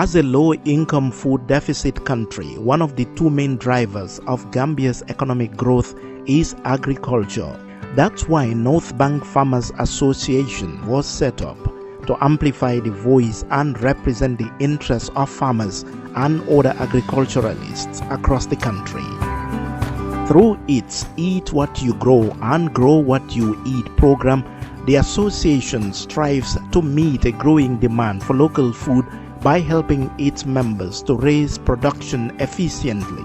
As a low-income food deficit country, one of the two main drivers of Gambia's economic growth is agriculture. That's why North Bank Farmers Association was set up to amplify the voice and represent the interests of farmers and other agriculturalists across the country. Through its Eat What You Grow and Grow What You Eat program, the association strives to meet a growing demand for local food by helping its members to raise production efficiently.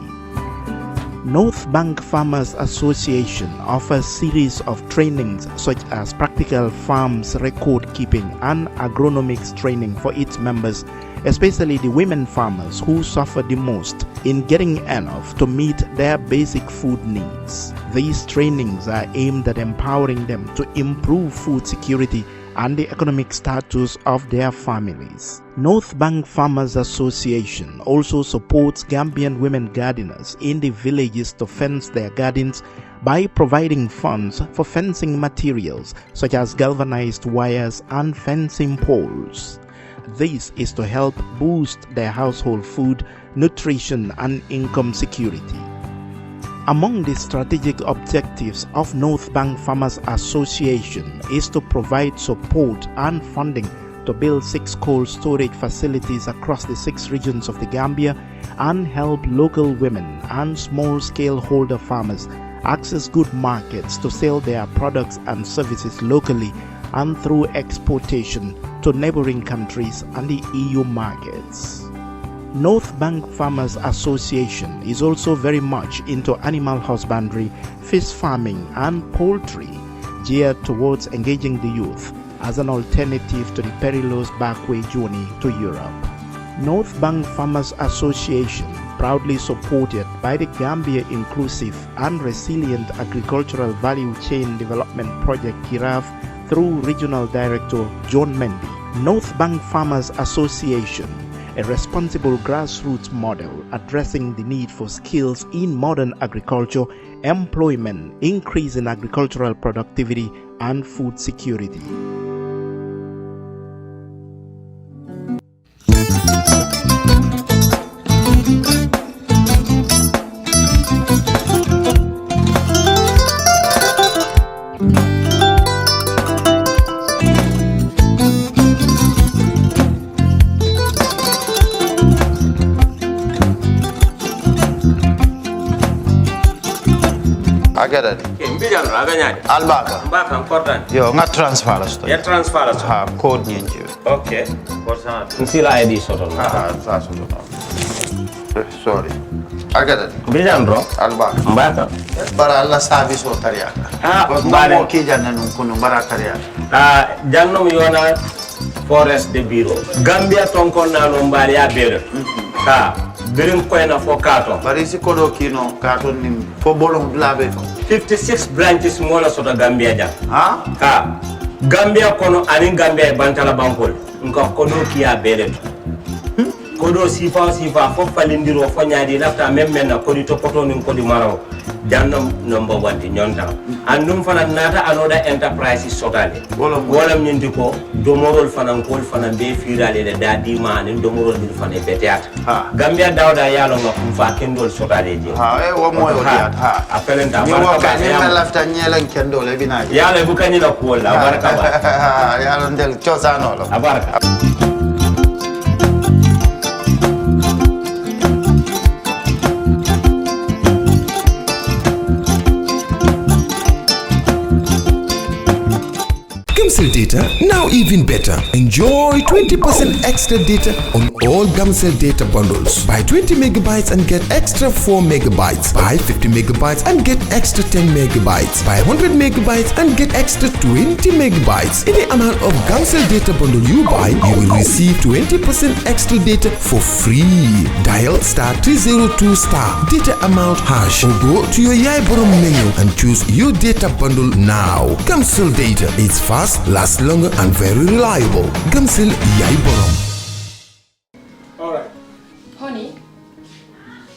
North Bank Farmers Association offers series of trainings such as practical farms record keeping and agronomics training for its members, especially the women farmers who suffer the most in getting enough to meet their basic food needs. These trainings are aimed at empowering them to improve food security and the economic status of their families. North Bank Farmers Association also supports Gambian women gardeners in the villages to fence their gardens by providing funds for fencing materials such as galvanized wires and fencing poles. This is to help boost their household food, nutrition and income security. Among the strategic objectives of North Bank Farmers Association is to provide support and funding to build 6 cold storage facilities across the 6 regions of the Gambia and help local women and small-scale holder farmers access good markets to sell their products and services locally and through exportation to neighboring countries and the EU markets. North Bank Farmers Association is also very much into animal husbandry, fish farming and poultry, geared towards engaging the youth as an alternative to the perilous backway journey to Europe. North Bank Farmers Association, proudly supported by the Gambia Inclusive and Resilient Agricultural Value Chain Development Project GIRAV through Regional Director John Mendy. North Bank Farmers Association, a responsible grassroots model addressing the need for skills in modern agriculture, employment, increase in agricultural productivity, and food security. Agada ke mbijan raganya albaka mbaka important yo nga transfer la sto ya transfer la ha code nyinji okay porsan nsila id soto sa soto sorry agada mbijan bro albaka mbaka bara alla service o tariaka mo ki janna nun kunu bara tariaka jannom yona forest de bureau Gambia tonkon na no mbali ya bere birin koyna fo kato bari si kodo kino kato nim fo bolong labe 56 branches mola soto Gambia ja Gambia kono ani Gambia bantala bankol nko kodo kiya bere kodo sifa fo falindiro fo nyaadi lafta memmen na kodi to poto nim kodi maro jannam number 1 ti nyonta andum fana nata anoda enterprise sotale wolam nyindi ko domorol fana kol fana be firale de dadi man domorol dil fana beteat Gambia dawda yalo ngam fa kendol sotale je wo moyo diat apelen da barka ba lafta nyelan kendol e binaji yalo bu kanila ko la barka ba yalo ndel ciosano lo barka Gamcell data, now even better. Enjoy 20% extra data on all Gamcell data bundles. Buy 20 megabytes and get extra 4 megabytes. Buy 50 megabytes and get extra 10 megabytes. Buy 100 megabytes and get extra 20 megabytes. Any amount of Gamcell data bundle you buy, you will receive 20% extra data for free. Dial *302 data amount hash or go to your Yaiborom menu and choose your data bundle now. Gamcell data, it's fast, lasts longer and very reliable. Gamcell Yaiborom. Alright. Honey,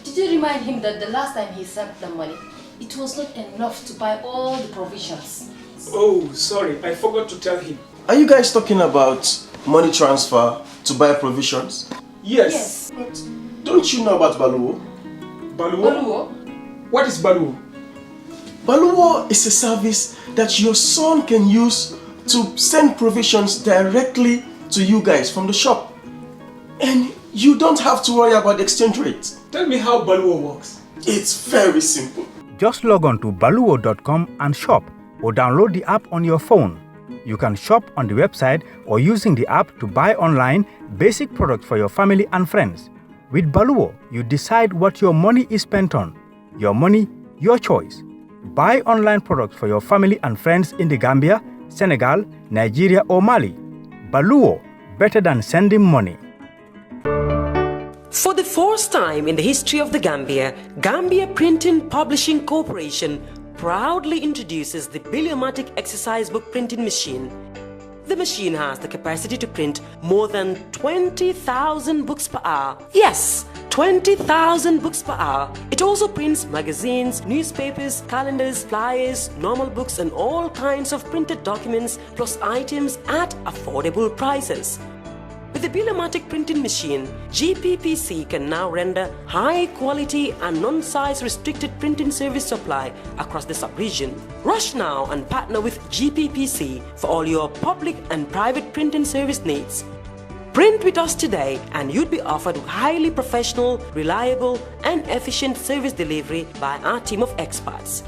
did you remind him that the last time he sent the money, it was not enough to buy all the provisions? Oh, sorry, I forgot to tell him. Are you guys talking about money transfer to buy provisions? Yes. But don't you know about Baluwo? Baluwo? What is Baluwo? Baluwo is a service that your son can use to send provisions directly to you guys from the shop. And you don't have to worry about the exchange rate. Tell me how Baluwo works. It's very simple. Just log on to baluwo.com and shop, or download the app on your phone. You can shop on the website or using the app to buy online basic products for your family and friends. With Baluwo, you decide what your money is spent on. Your money, your choice. Buy online products for your family and friends in the Gambia, Senegal, Nigeria or Mali. Baluwo, better than sending money. For the first time in the history of the Gambia, Gambia Printing Publishing Corporation proudly introduces the Biliomatic exercise book printing machine. The machine has the capacity to print more than 20,000 books per hour. Yes, 20,000 books per hour. It also prints magazines, newspapers, calendars, flyers, normal books and all kinds of printed documents plus items at affordable prices. With the Biliomatic printing machine, GPPC can now render high quality and non-size restricted printing service supply across the sub-region. Rush now and partner with GPPC for all your public and private printing service needs. Print with us today and you'd be offered highly professional, reliable and efficient service delivery by our team of experts.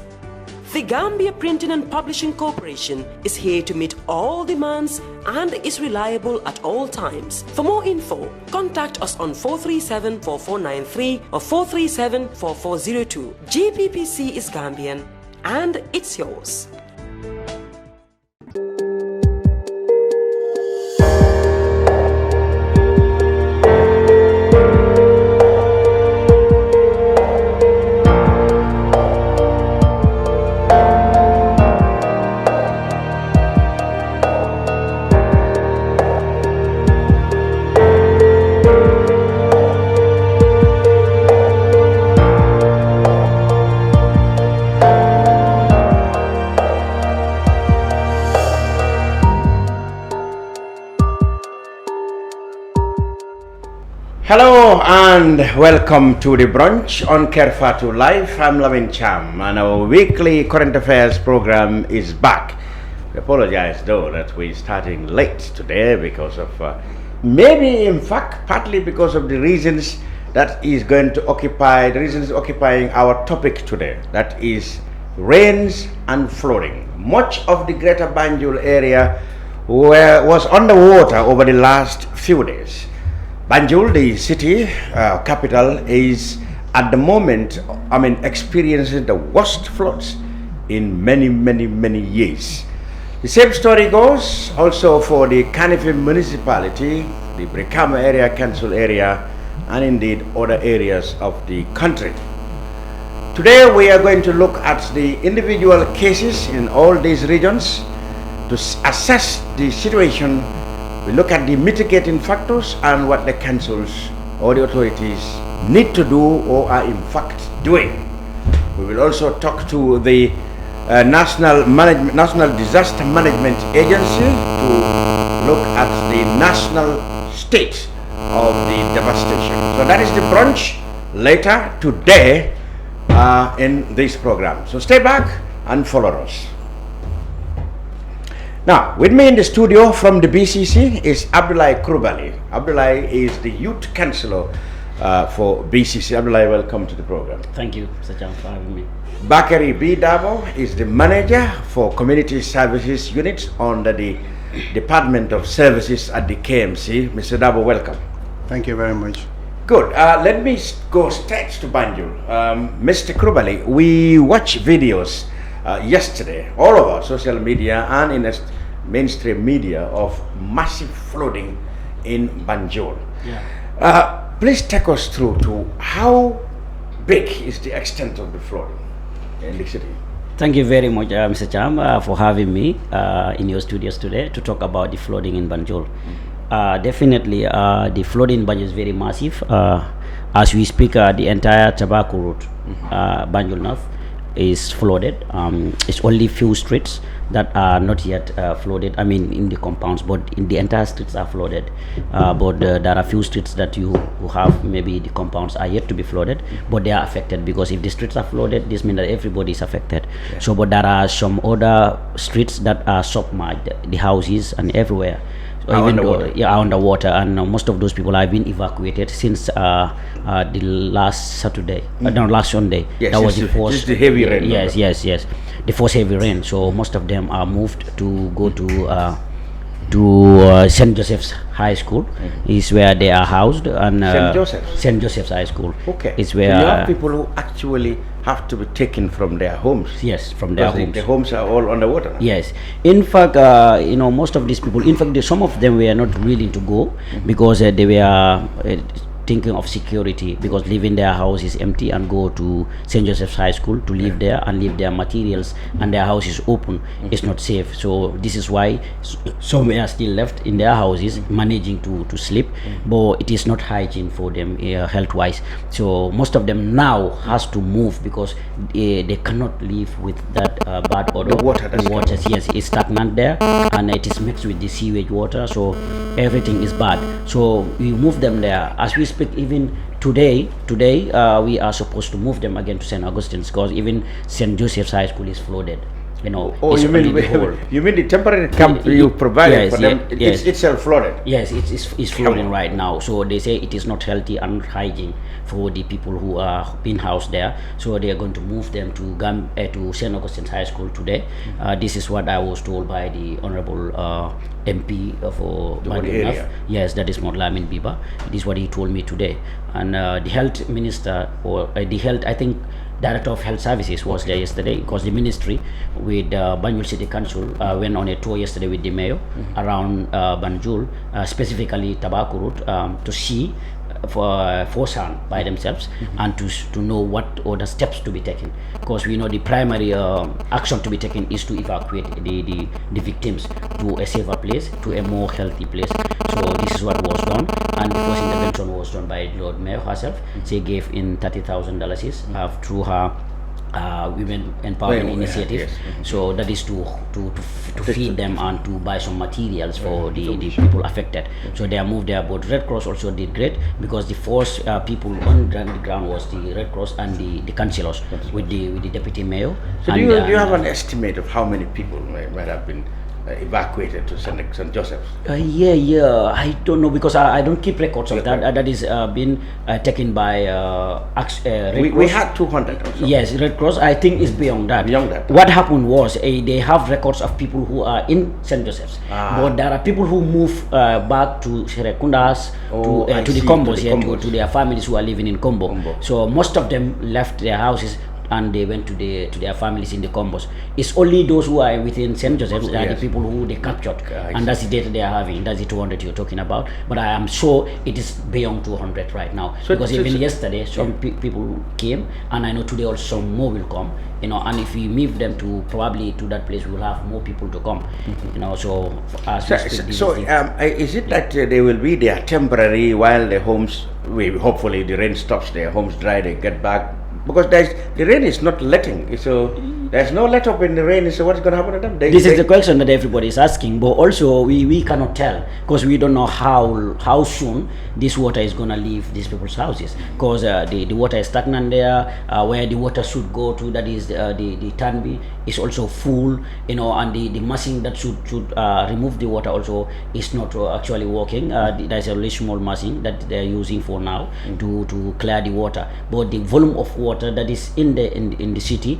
The Gambia Printing and Publishing Corporation is here to meet all demands and is reliable at all times. For more info, contact us on 437-4493 or 437-4402. GPPC is Gambian and it's yours. Hello and welcome to the Brunch on Kerr Fatou Live. I'm Lavin Cham and our weekly current affairs program is back. We apologize though that we're starting late today because of maybe in fact partly because of the reasons that is going to occupy the reasons occupying our topic today, that is rains and flooding. Much of the greater Banjul area was underwater over the last few days. Banjul, the city capital, is at the moment, experiencing the worst floods in many years. The same story goes also for the Kanifing municipality, the Brikama area, Council area, and indeed other areas of the country. Today we are going to look at the individual cases in all these regions to assess the situation. We look at the mitigating factors and what the councils or the authorities need to do or are in fact doing. We will also talk to the National Disaster Management Agency to look at the national state of the devastation. So that is the brunch later today in this program. So stay back and follow us. Now, with me in the studio from the BCC is Ablie Kurubally. Ablie is the Youth Councilor for BCC. Ablie, welcome to the program. Thank you, Mr. Chan, for having me. Barkary Darboe is the Manager for Community Services Unit under the Department of Services at the KMC. Mr. Darboe, welcome. Thank you very much. Good. Let me go straight to Banjul. Mr. Kurubally, we watched videos yesterday, all over social media and in mainstream media, of massive flooding in Banjul. Yeah. Please take us through to how big is the extent of the flooding in the city? Thank you very much, Mr. Cham, for having me in your studios today to talk about the flooding in Banjul. Definitely, the flooding in Banjul is very massive. As we speak, the entire Tobacco route, Banjul North, is flooded. It's only few streets that are not yet flooded. I mean, in the compounds, but in the entire streets are flooded. But there are few streets that you have, maybe the compounds are yet to be flooded, but they are affected, because if the streets are flooded, this means that everybody is affected. Yeah. So, but there are some other streets that are submerged, the houses and everywhere. Underwater, and most of those people have been evacuated since the last Saturday, last Sunday. Yes, that was the first heavy rain. Yes, the first heavy rain. So most of them are moved to go to St. Joseph's High School, is where they are housed, and St. Joseph's High School. Okay. Is where so you have people who actually have to be taken from their homes. Yes, from their homes. The homes are all underwater. Yes, in fact, most of these people, in fact, some of them were not willing to go because they were thinking of security, because leaving their house is empty and go to St. Joseph's High School to live there and leave their materials, and their house is open. It's not safe. So this is why some are still left in their houses, managing to sleep, but it is not hygiene for them health wise. So most of them now has to move because they cannot live with that bad odor. The water, yes, is stagnant there, and it is mixed with the sewage water, so everything is bad. So we move them there as we speak. Even today we are supposed to move them again to St. Augustine's, because even St. Joseph's High School is flooded. You mean the temporary camp you provided for them? It's itself flooded. Yes, it's flooding right now. So they say it is not healthy and hygiene for the people who are being housed there. So they are going to move them to St. Augustine's High School today. This is what I was told by the Honorable MP for Manne. Yes, that is Lamin Biba. This is what he told me today. And the health minister, or the health, I think, Director of Health Services was there yesterday, because the ministry with Banjul City Council went on a tour yesterday with the mayor around Banjul, specifically Tabakurut, to see firsthand by themselves and to know what other steps to be taken, because we know the primary action to be taken is to evacuate the victims to a safer place, to a more healthy place. So this is what was done, and the first intervention was done by Lord Mayor herself. She gave in $30,000 through her women empowerment initiative. So that is to feed them and to buy some materials for the people affected. So they are moved there, but Red Cross also did great, because the first people on the ground was the Red Cross and the councillors with the deputy mayor. So do you have an estimate of how many people might have been evacuated to St. Joseph's? I don't know, because I don't keep records of that. That is been taken by Red Cross. We had 200 or so. Yes, Red Cross, I think, is beyond that. What happened was they have records of people who are in St. Joseph's, but there are people who move back to Serekundas, to the Combos, to their families who are living in Combo. So most of them left their houses and they went to their families in the Combos. It's only those who are within St. Joseph's that are the people who they captured, and that's the data they are having. That's the 200 you're talking about. But I am sure it is beyond 200 right now, because even yesterday some people came, and I know today also some more will come. And if we move them to probably to that place, we will have more people to come. So is it that they will be there temporary while the homes, hopefully the rain stops, their homes dry, they get back? Because the rain is not letting, so there's no let up in the rain. So what's going to happen to them? This is the question that everybody is asking, but also we cannot tell, because we don't know how soon this water is going to leave these people's houses, because the water is stagnant there. Where the water should go to, that is the Tanbi, is also full, and the machine that should remove the water also is not actually working. There's a really small machine that they're using for now to clear the water, but the volume of water that is in the city,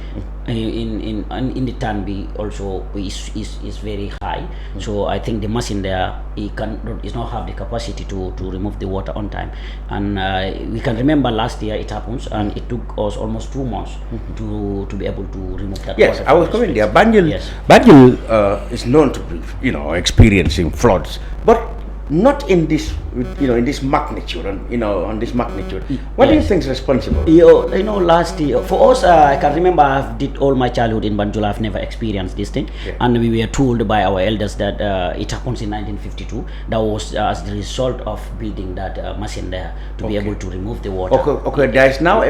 in the Tanbi also is very high. So I think the machine there does not have the capacity to remove the water on time. And we can remember last year it happens, and it took us almost 2 months to be able to remove that water. Yes, I was coming there. Banjul is known to be experiencing floods, but not in this in this magnitude, on this magnitude. What do you think is responsible? Last year, for us, I can remember I did all my childhood in Banjul. I've never experienced this thing. And we were told by our elders that it happens in 1952. That was as the result of building that machine there to be able to remove the water. Okay. There is now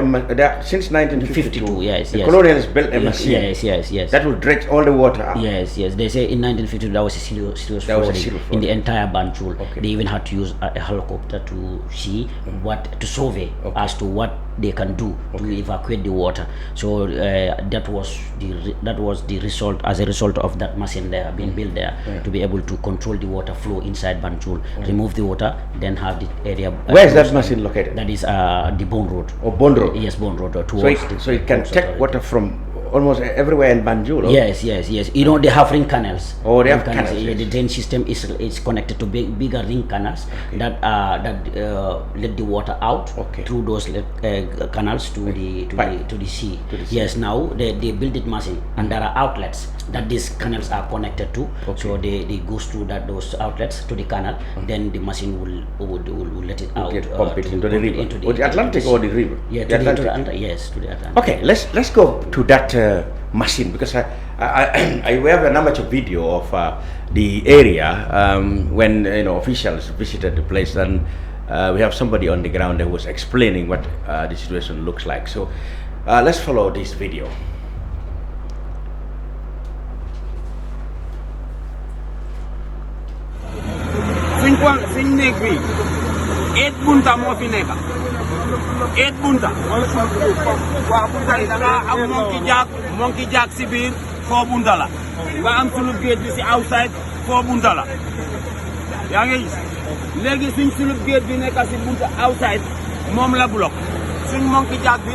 since 1952. Yes. The colonials built a machine. Yes. That will dredge all the water out. Yes. They say in 1952 that was a serious flooding in the entire Banjul. They even had to use a helicopter to see to survey as to what they can do to evacuate the water. So that was the result, as a result of that machine there being built there to be able to control the water flow inside Banjul, remove the water, then have the area. Where is that machine located? That is the Bone Road. Bone Road. Yes, Bone Road. So it can take water from almost everywhere in Banjul. Yes. They have ring canals. Oh, they have canals. The drain system is connected to bigger ring canals that let the water out through those canals to the sea. Yes, now they build it machine, and there are outlets that these canals are connected to. So they goes through those outlets to the canal. Then the machine will let it out. Pump it into the river. Or the Atlantic or the river? Yeah, to the Atlantic. Yes, to the Atlantic. Okay, let's go to that machine, because we have an amateur video of the area when officials visited the place, and we have somebody on the ground that was explaining what the situation looks like. So let's follow this video. Suñ néeg bi 8 bunta moo fi nekk 8 bunta waaw bunta yi da nga am monkey jack si biir 4 bunta la nga am sulub géej bi si outside 4 bunta la yaa ngi gis léegi suñ sulub géej bi nekk si bunta outside moom la bloc suñ monkey jack bi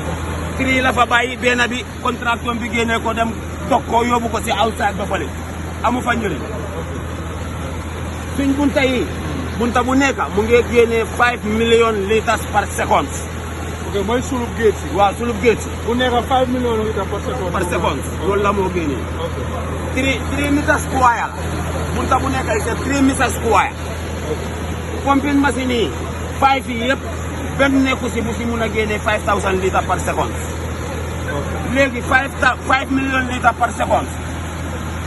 3 la fa bàyyi benn bi contraction bi génnee ko dem dog ko yóbbu ko si outside ba fële amu fa njëriñ suñ bunta yi bunta bu nekk mu ngi génnee 5 million litres par seconde. ok mooy sulub géej si. waaw sulub géej si. bu nekk 5 million litres par seconde. loolu la moo génnee. ok 3 meters square la bunta bu nekk c'est 3 meters square. pomping machine yi 5 yi yëpp benn nekku si bu si mun a génnee 5000 litres par seconde. léegi 5 million litres par seconde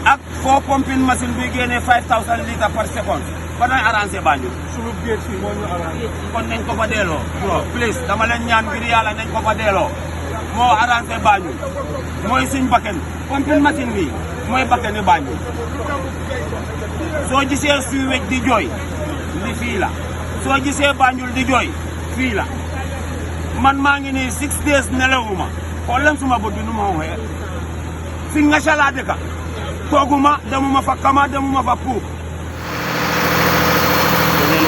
ak 4 pumping machine bi génnee 5000 litres par seconde. ba doon arrangé Banjul. sulub géej si moo ñu arrangé. kon nañ ko fa delloo. please dama leen ñaan ngir yàlla nañ ko fa delloo. moo arrangé Banjul. mooy suñ bakken. pumping machine bi mooy bakkeni Banjul. soo gisee suy wej di jooy li fii la. soo gisee Banjul di jooy fii la. man maa ngi nii 6 days nelawuma. xool leen suma bët bi nu ma waxee. fi nga chalaa dëkka. tooguma demuma fa kama demuma fa puub.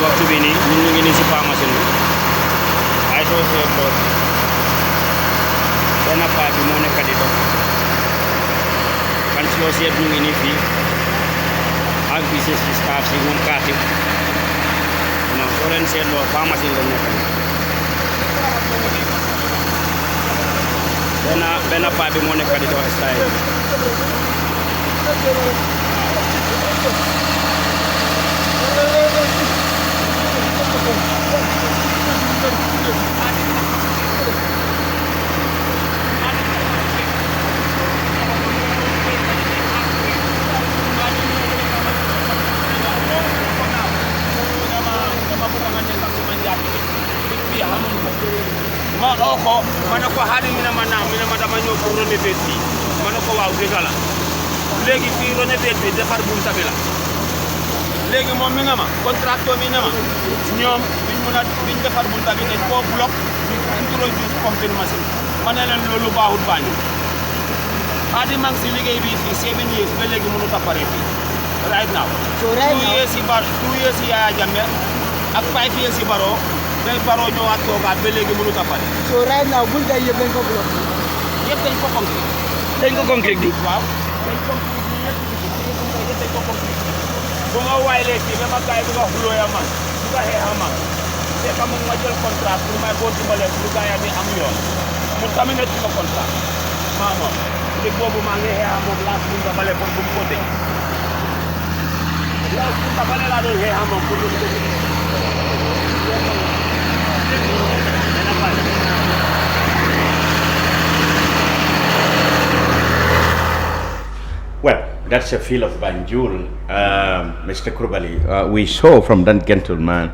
waxtu bi nii ñun ñu ngi nii si pharmacie bi ay soo seetloo benn paa bi moo nekk di dox kan soo seet ñu ngi nii fii ak BCC staff si moom kaati non soo leen seetloo pharmacie la nekk benn paa bi moo nekk di dox style ma oo ko ma ne ko xaari mi ne ma naam mi ne ma dama ñëw pour renouveler fii ma ne ko waaw dëgg la léegi fii renouveler bi defar bunta bi la léegi moom mi nga ma contracteur mi ne ma ñoom biñ defar bunta bi dañ koo bloc ñu introduce pumping machine ma ne leen loolu baaxul Banjul xaadi maa ngi si liggéey bi fii 7 years ba léegi mënut a pare fii right now 2 years yi Yaya Jammeh ak 5 years yi Barrow day Barrow ñëwaat toogaat ba léegi mënut a pare. so right now bunta yëpp dañ ko bloc. yëpp dañ ko concret. dañ ko concret di. waaw dañ concret bi yëpp dañ ko concret. bu ma waayalee fii ba ma gars yi bu nga xuloo ya man bu nga xeexa man te xam nga ma jël contrat pour may boo dimbale pour gars yi am yoon mu terminé suma contrat maa moom li boobu maa ngi xeexa moom laas mun nga bale pour bu mu ko dee laas mun nga bale laa doon xeexa moom pour lu mu ko dee Well, that's a feel of Banjul, Mr. Kurubally. We saw from that gentleman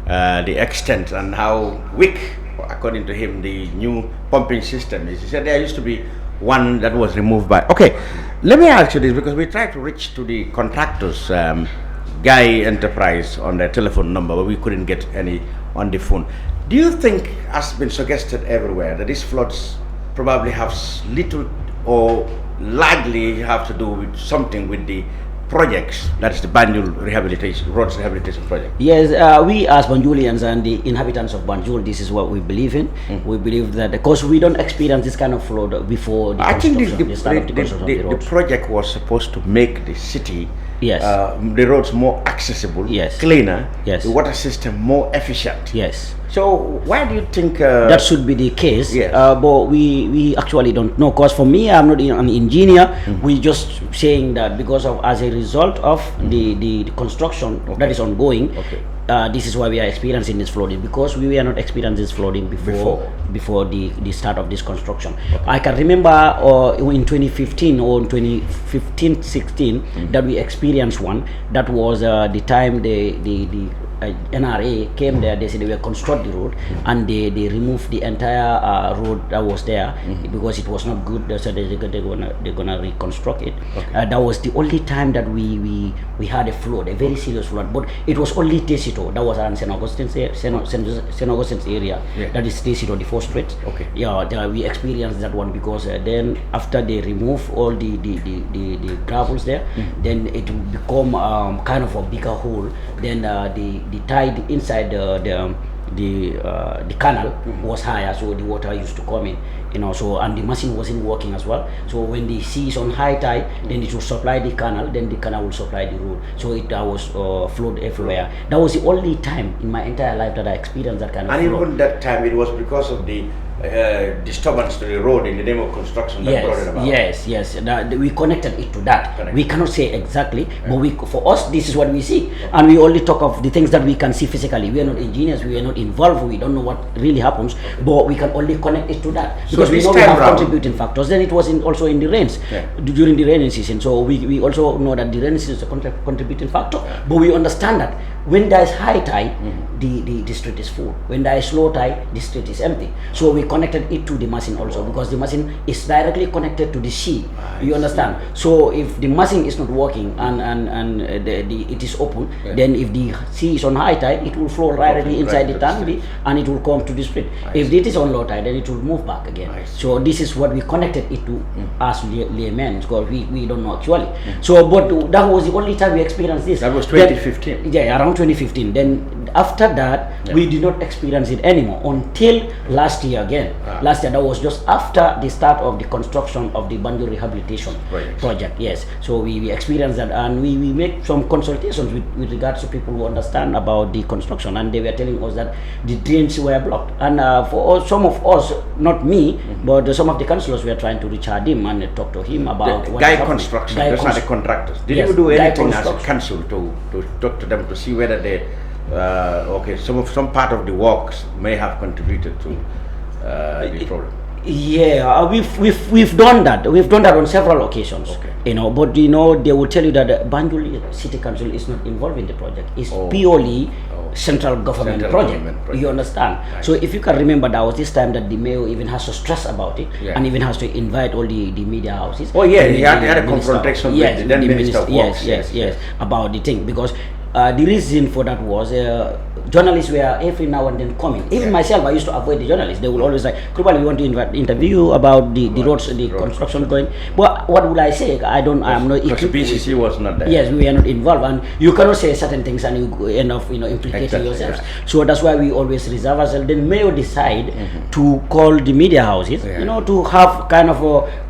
the extent and how weak, according to him, the new pumping system is. He said there used to be one that was removed by. Okay, let me ask you this, because we tried to reach to the contractors, Guy Enterprise, on their telephone number, but we couldn't get any on the phone. Do you think, as been suggested everywhere, that these floods probably have little or largely have to do with something with the projects, that is the Banjul rehabilitation, roads rehabilitation project? Yes, we as Banjulians and the inhabitants of Banjul, this is what we believe in. We believe that because we don't experience this kind of flood before the the project was supposed to make the city, the roads more accessible, cleaner, the water system more efficient. Yes. So why do you think that should be the case? Yes. But we actually don't know, because for me, I'm not an engineer. We just saying that because of, as a result of the construction that is ongoing, this is why we are experiencing this flooding, because we were not experiencing this flooding before the start of this construction. I can remember in 2015 or 2015-16 that we experienced one. That was the time the NRA came there. They said they were construct the road, and they removed the entire road that was there because it was not good. They said they're gonna reconstruct it. That was the only time that we had a flood, a very serious flood. But it was only Tesito. That was around St. Augustine's area. That is Tesito, the fourth street. We experienced that one, because then after they remove all the gravels there, then it will become kind of a bigger hole. Then the tide inside the canal was higher, so the water used to come in, so, and the machine wasn't working as well. So when the sea is on high tide, then it will supply the canal, then the canal will supply the road. So it was flood everywhere. That was the only time in my entire life that I experienced that kind of flood. And even that time, it was because of the disturbance to the road in the name of construction that brought it about. Yes. We connected it to that. We cannot say exactly, but for us, this is what we see, and we only talk of the things that we can see physically. We are not engineers. We are not involved. We don't know what really happens, but we can only connect it to that, because we know we have contributing factors. Then it was also in the rains during the rainy season. So we also know that the rainy season is a contributing factor, but we understand that when there is high tide, the street is full. When there is low tide, the street is empty. So we connected it to the machine also, because the machine is directly connected to the sea. You understand? So if the machine is not working and it is open, then if the sea is on high tide, it will flow directly inside the tank and it will come to the street. If it is on low tide, then it will move back again. So this is what we connected it to as laymen, because we don't know actually. So, but that was the only time we experienced this. That was 2015. Around 2015. Then after that, we did not experience it anymore until last year again. Last year, that was just after the start of the construction of the Banjul rehabilitation project. Yes. So we experienced that, and we make some consultations with regards to people who understand about the construction, and they were telling us that the drains were blocked. And for some of us, not me, but some of the councillors were trying to reach him and talk to him about what Guy Construction. Those are the contractors. Did you do anything as a council to talk to them to see whether they some part of the works may have contributed to the problem? We've done that. We've done that on several occasions. But they will tell you that Banjul City Council is not involved in the project. It's purely central government project. You understand? So if you can remember, that was this time that the mayor even has to stress about it, and even has to invite all the media houses. He had a confrontation with the then Minister of Works. Yes, about the thing, because the reason for that was journalists were every now and then coming. Even myself, I used to avoid the journalists. They would always say, Kurubally, we want to interview you about the roads, the construction going. But what would I say? I'm not. Because BCC was not there. Yes, we were not involved, and you cannot say certain things and you end up implicating yourselves. So that's why we always reserve ourselves. Then mayor decide to call the media houses, to have kind of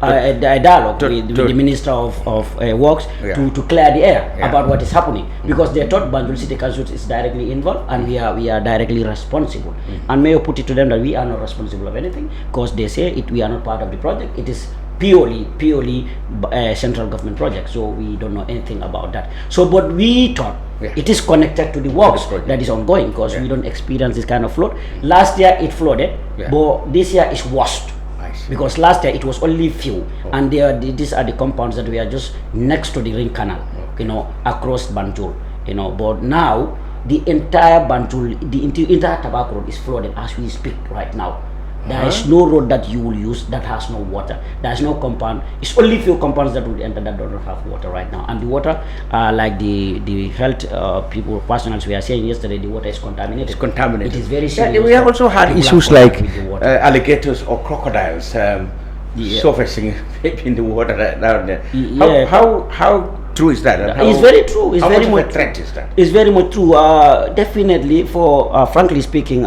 a dialogue with the Minister of Works to clear the air about what is happening, because they thought Banjul City Council is directly involved, and we are directly responsible. And mayor put it to them that we are not responsible of anything, because they say we are not part of the project. It is purely a central government project, so we don't know anything about that. So, but we thought It is connected to the works that is ongoing, because we don't experience this kind of flood. Last year it flooded, but this year is worst. Because last year it was only few, and these are the compounds that we are just next to the ring canal, across Banjul, but now the entire Banjul, the entire Tobacco Road is flooded as we speak right now. There is no road that you will use that has no water. There is no compound. It's only few compounds that will enter that don't have water right now. And the water, like the health people, personals, we are saying yesterday, the water is contaminated. It's contaminated. It is very serious. We have also had issues like alligators or crocodiles surfacing in the water down there. How true is that? It's very true. It's how very much much of a threat is that? It's very much true. Definitely, frankly speaking,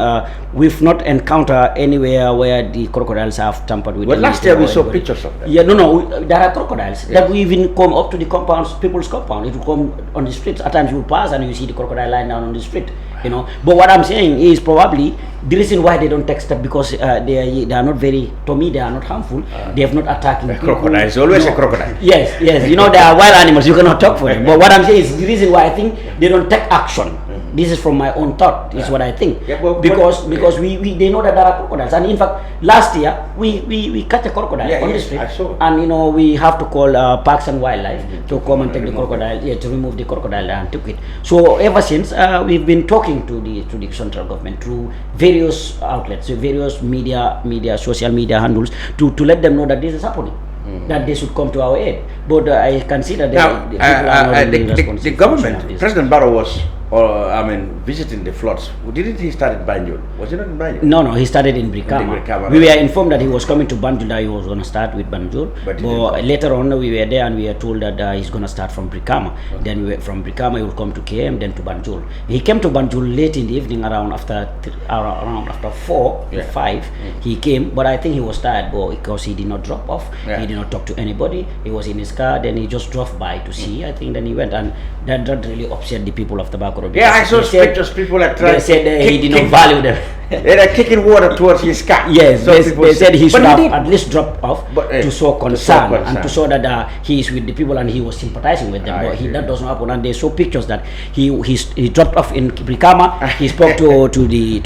we've not encountered anywhere where the crocodiles have tampered with. Well, last year we saw pictures of them. Yeah, no, there are crocodiles that will even come up to the compounds, people's compound. It will come on the streets. At times you pass and you see the crocodile lying down on the street. But what I'm saying is probably the reason why they don't take steps, because they are not very, to me, they are not harmful. They have not attacking people. Crocodile is always a crocodile. Yes. They are wild animals. You cannot talk for them. But what I'm saying is the reason why I think they don't take action. This is from my own thought. Is what I think. Because they know that there are crocodiles, and in fact last year we catch a crocodile on the street, and we have to call Parks and Wildlife to come and take the crocodile, to remove the crocodile and took it. So ever since we've been talking to the central government through various outlets, various media, social media handles to let them know that this is happening. That they should come to our aid. But I can see that the government, President Barrow was visiting the floods. Didn't he start in Banjul? Was he not in Banjul? No, he started in Brikama. We were informed that he was coming to Banjul, that he was going to start with Banjul. But later on, we were there and we were told that he's going to start from Brikama. Then from Brikama, he will come to KM, then to Banjul. He came to Banjul late in the evening, around after 4 to 5. He came, but I think he was tired because he did not drop off. He did not talk to anybody. He was in his car, then he just drove by to see. I think then he went, and that really upset the people of Tobacco. Yeah, I saw pictures. People are trying. They said he did not value them. They are kicking water towards his car. Yes, they said he should have at least dropped off to show concern and to show that he is with the people and he was sympathizing with them. But that doesn't happen. And they saw pictures that he dropped off in Brikama. He spoke to the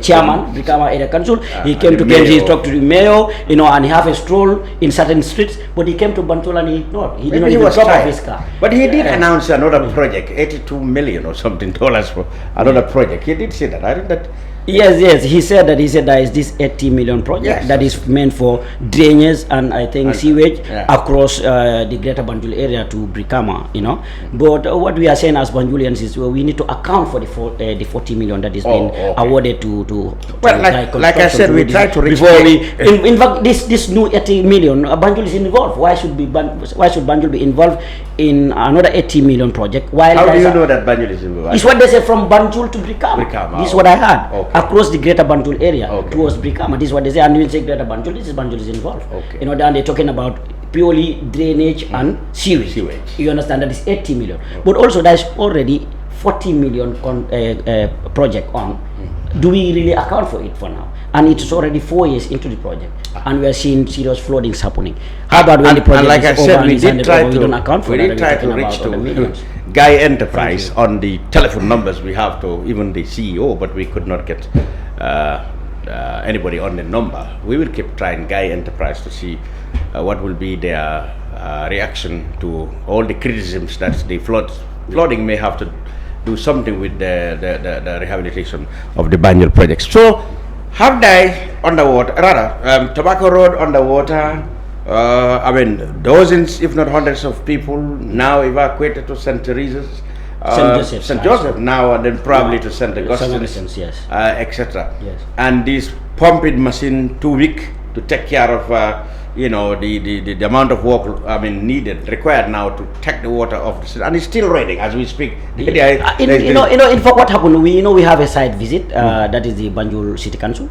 chairman, Brikama Area Council. He came to KMC. He talked to the mayor, and he have a stroll in certain streets. But he came to Banjul and he ignored. He did not even drop off his car. But he did announce another project, $82 million or something dollars for another project. He did say that. I think that. Yes. He said there is this 80 million project that is meant for drainage and I think sewage across the greater Banjul area to Brikama, But what we are saying as Banjulians is we need to account for the 40 million that is being awarded to like I said, we try to reach before in fact this new 80 million Banjul is involved. Why should Banjul be involved in another 80 million project? How do you know that Banjul is involved? It's what they say from Banjul to Brikama. This is what I heard. Across the greater Banjul area towards Brikama. This is what they say. And when you say greater Banjul, Banjul is involved. Then they're talking about purely drainage and sewage. You understand that is 80 million. But also there's already 40 million project on. Do we really account for it for now? And it's already 4 years into the project. And we are seeing serious floodings happening. How about when the project is over and we don't account for that? We did try to reach to Guy Enterprise on the telephone numbers we have to even the CEO, but we could not get anybody on the number. We will keep trying Guy Enterprise to see what will be their reaction to all the criticisms that the flooding may have to do something with the rehabilitation of the Banjul projects. So, have they underwater, Tobacco Road underwater? Dozens, if not hundreds of people now evacuated to St. Teresa's, St. Joseph now, and then probably to St. Augustine's, etc. Yes. And this pumping machine too weak to take care of the amount of work required now to take the water off the city, and it's still raining as we speak. In fact, what happened? We have a site visit. That is the Banjul City Council.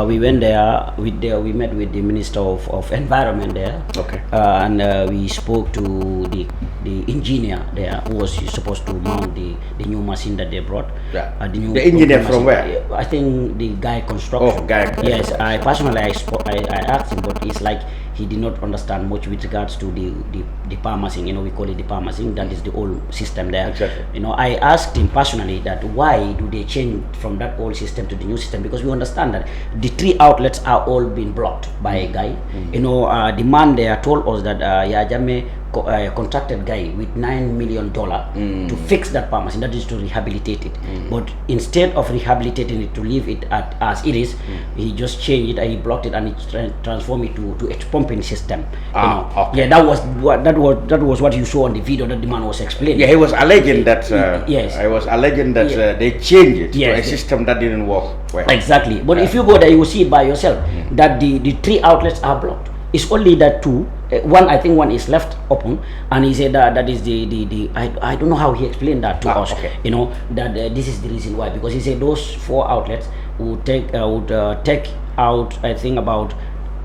We went there. We met with the Minister of Environment there. And we spoke to the engineer there, who was supposed to mount the new machine that they brought. The engineer from where? I think the Guy Construction. Guy. Yes, I personally I asked him, but it's like he did not understand much with regards to the pharmacy. We call it the pharmacy. That is the old system there. Exactly. I asked him personally that why do they change from that old system to the new system, because we understand that the 3 outlets are all being blocked by a guy. The man there told us that Yajame contracted guy with $9 million to fix that pharmacy, that is to rehabilitate it. But instead of rehabilitating it to leave it as it is, he just changed it, he blocked it, and he transformed it to a pumping system. Okay. Yeah, that was what you saw on the video that the man was explaining. Yeah, he was alleging that. Yes. I was alleging that they changed it to a system that didn't work well. Exactly. But if you go there, you will see it by yourself that the 3 outlets are blocked. It's only that 2. One, I think one is left open, and he said that is the I don't know how he explained that to us. Okay. That this is the reason why, because he said those 4 outlets would take out, I think, about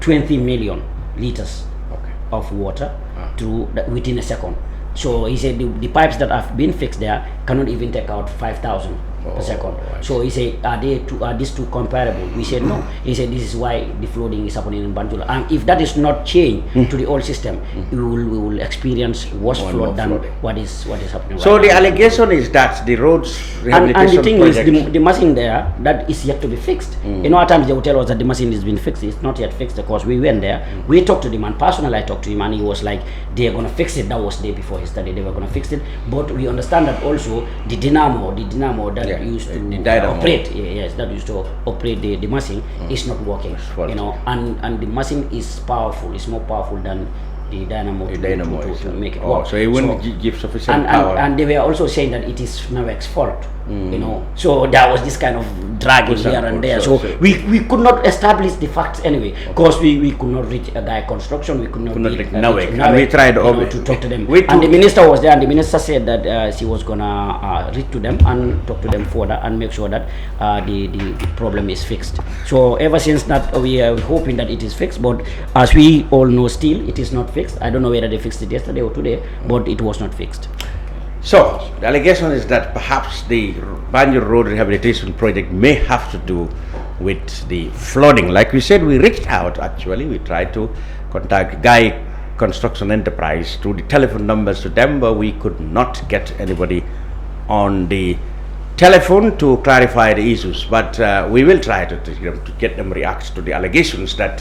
20 million liters of water within a second. So he said the pipes that have been fixed there cannot even take out 5,000 per second. So he said, are these two comparable? We said no. He said this is why the flooding is happening in Banjul, and if that is not changed to the old system, we will experience worse flood than what is happening. So the allegation is that the roads rehabilitation and the thing project is the machine there that is yet to be fixed. At times they will tell us that the machine has been fixed. It's not yet fixed, because we went there, we talked to the man personally. I talked to him, and he was like, they're gonna fix it. That was the day before he started. They were gonna fix it, but we understand that also the dynamo that used to operate, that used to operate the machine is not working. And the machine is powerful. It's more powerful than the dynamo to make it work. So it wouldn't give sufficient power. And they were also saying that it is NAWEC's fault. So there was this kind of dragging here and there. So we could not establish the facts anyway, because we could not reach a guy construction. We could not reach NAWEC. And we tried to talk to them. And the minister was there, and the minister said that she was gonna reach to them and talk to them further and make sure that the problem is fixed. So ever since that, we are hoping that it is fixed. But as we all know, still it is not fixed. I don't know whether they fixed it yesterday or today, but it was not fixed. So the allegation is that perhaps the Banjul Road Rehabilitation Project may have to do with the flooding. Like we said, we reached out. Actually, we tried to contact Guy Construction Enterprise through the telephone numbers to them, but we could not get anybody on the telephone to clarify the issues. But we will try to get them react to the allegations that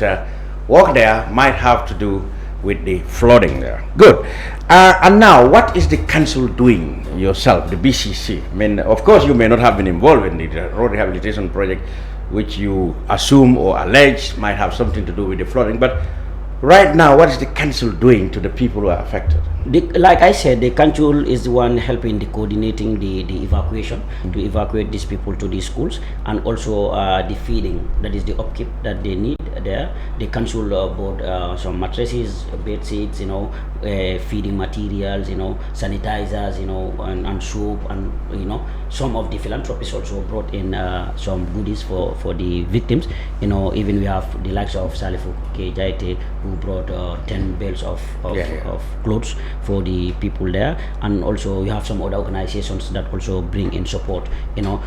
work there might have to do with the flooding there. Good. And now, what is the council doing yourself, the BCC? I mean, of course, you may not have been involved in the road rehabilitation project, which you assume or allege might have something to do with the flooding. But right now, what is the council doing to the people who are affected? Like I said, the council is the one helping coordinating the evacuation, to evacuate these people to these schools, and also the feeding, that is the upkeep that they need there. The council bought some mattresses, bed sheets, feeding materials, sanitizers, and soap, and some of the philanthropists also brought in some goodies for the victims. Even we have the likes of Salifu Kejaite, who brought 10 bales of clothes for the people there, and also you have some other organizations that also bring in support.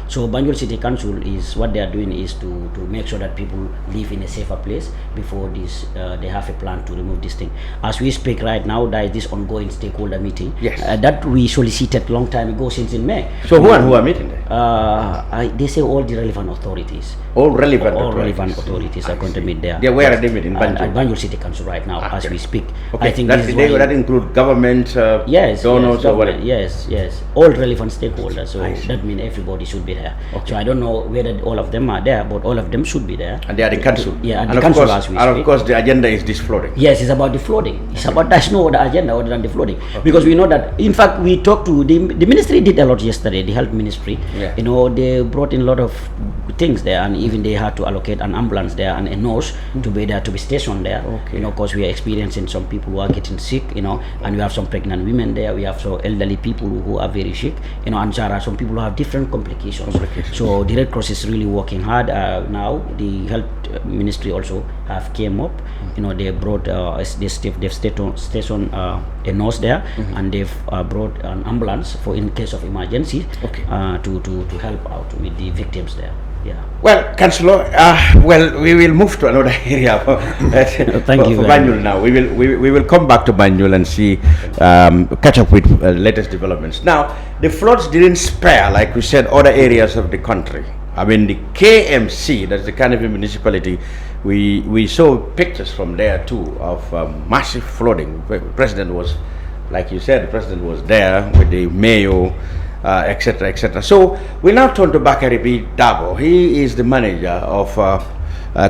So Banjul City Council is what they are doing is to make sure that people live in a safer place before this. They have a plan to remove this thing. As we speak right now, there is this ongoing stakeholder meeting that we solicited long time ago, since in May. So who are meeting there? They say all the relevant authorities. All relevant authorities are going to meet there. Yeah, where are they meeting? At Banjul City Council right now, as we speak. Okay. I think that include government, donors, or whatever. Yes, all relevant stakeholders. So that means everybody should be there. Okay. So I don't know whether all of them are there, but all of them should be there. And they are the council. And the council as we speak. And of course, the agenda is this flooding. Yes, it's about the flooding. It's about there's no other agenda other than the flooding, because we know that. In fact, we talked to the ministry did a lot yesterday. The health ministry. Yeah. They brought in a lot of things there, and even they had to allocate an ambulance there and a nurse to be there, to be stationed there. Okay. Because we are experiencing some people who are getting sick, and we have some pregnant women there. We have some elderly people who are very sick, and there are some people who have different complications. So the Red Cross is really working hard now. The health ministry also have came up. They brought they've stationed a nurse there, and they've brought an ambulance for in case of emergency to help out with the victims there. Yeah. Well, Councillor, well, we will move to another area for Banjul now. We will come back to Banjul and see, catch up with latest developments. Now, the floods didn't spare, like we said, other areas of the country. I mean, the KMC, that's the Carnaby municipality, we saw pictures from there too of massive flooding. The president was, like you said, the president was there with the mayor, etc., etc. So we now turn to Barkary Darboe. He is the manager of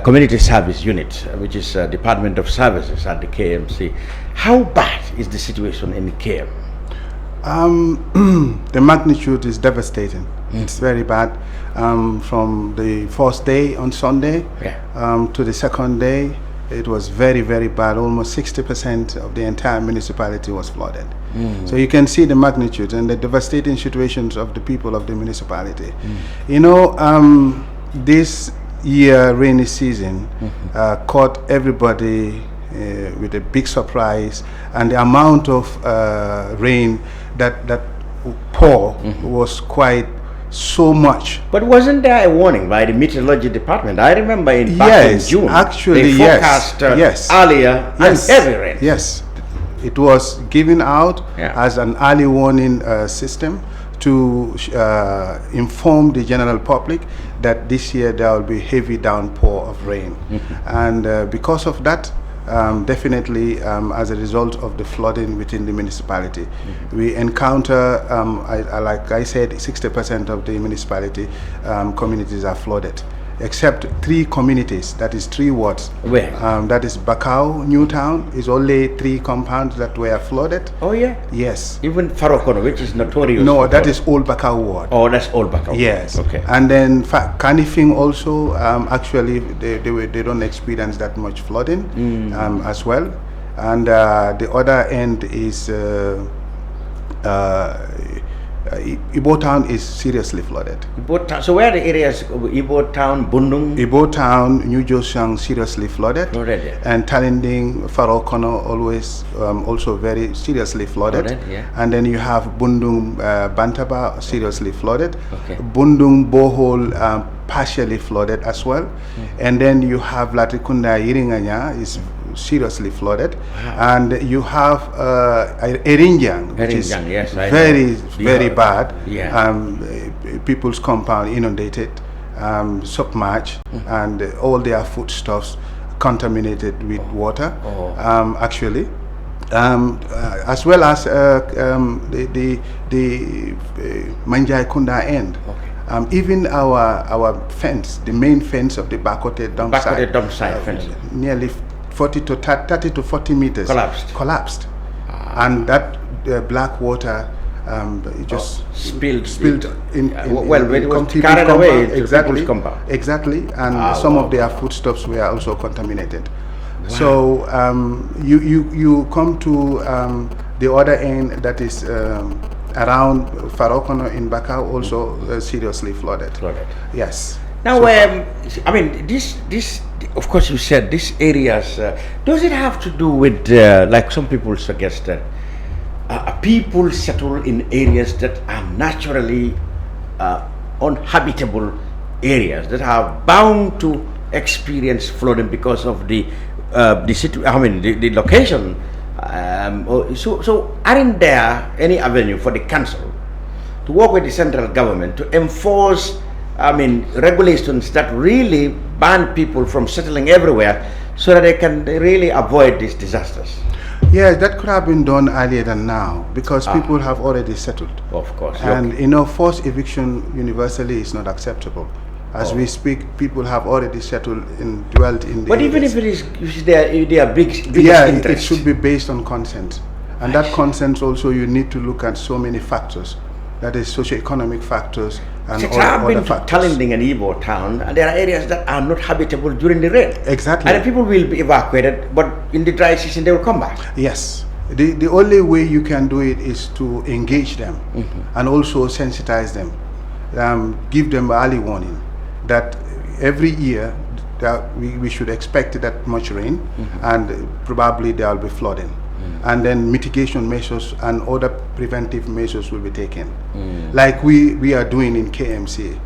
Community Service Unit, which is Department of Services at the KMC. How bad is the situation in KM? The magnitude is devastating. It's very bad. From the first day on Sunday to the second day, it was very, very bad. Almost 60% of the entire municipality was flooded. So you can see the magnitude and the devastating situations of the people of the municipality. You know, this year rainy season caught everybody with a big surprise, and the amount of rain that pour was quite so much. But wasn't there a warning by the meteorology department? I remember back in June, actually, they forecast earlier and heavy rain. Yes, it was given out as an early warning system to inform the general public that this year there will be heavy downpour of rain. And because of that, definitely as a result of the flooding within the municipality, we encounter, like I said, 60% of the municipality communities are flooded, except 3 communities, that is 3 wards. Where? That is Bakau, Newtown, is only 3 compounds that were flooded. Oh yeah? Yes. Even Farokono, which is notorious. No, that is Old Bakau ward. Oh, that's Old Bakau. Yes. Okay. And then Kanifing also, actually they don't experience that much flooding as well. And the other end is Ibo Town is seriously flooded. Ibo Town. So where are the areas? Ibo Town, Bundung? Ibo Town, New Josiang seriously flooded. And Talinding, Farokono always also very seriously flooded. And then you have Bundung, Bantaba seriously flooded. Bundung Bohol partially flooded as well. And then you have Latrikunda Iringanya is seriously flooded, and you have Erinjang, which is very bad. People's compound inundated, submerged, and all their foodstuffs contaminated with water. Actually, as well as the Manjai Kunda end. Even our fence, the main fence of the Bakote dump site, fence, nearly 30 to 40 meters collapsed. And that black water it just spilled in it was carried away to exactly, compound. Exactly, and some of their foodstuffs were also contaminated. So you come to the other end, that is around Farokono in Bakau, also seriously flooded. Yes. Now, I mean, this, of course, you said these areas. Does it have to do with, like some people suggest, that people settle in areas that are naturally uninhabitable areas that are bound to experience flooding because of the location. So aren't there any avenue for the council to work with the central government to enforce regulations that really ban people from settling everywhere so that they can really avoid these disasters? Yeah, that could have been done earlier than now, because people have already settled. Of course. And forced eviction universally is not acceptable. As we speak, people have already settled and dwelt in the But even if it is their big interest. It should be based on consent. And that consent also, you need to look at so many factors. That is socio-economic factors and all other factors. I've been to Talinding and Ibo Town, and there are areas that are not habitable during the rain. Exactly. And the people will be evacuated, but in the dry season they will come back. Yes. The only way you can do it is to engage them and also sensitize them, give them early warning that every year that we should expect that much rain and probably there will be flooding. and then mitigation measures and other preventive measures will be taken, like we are doing in KMC.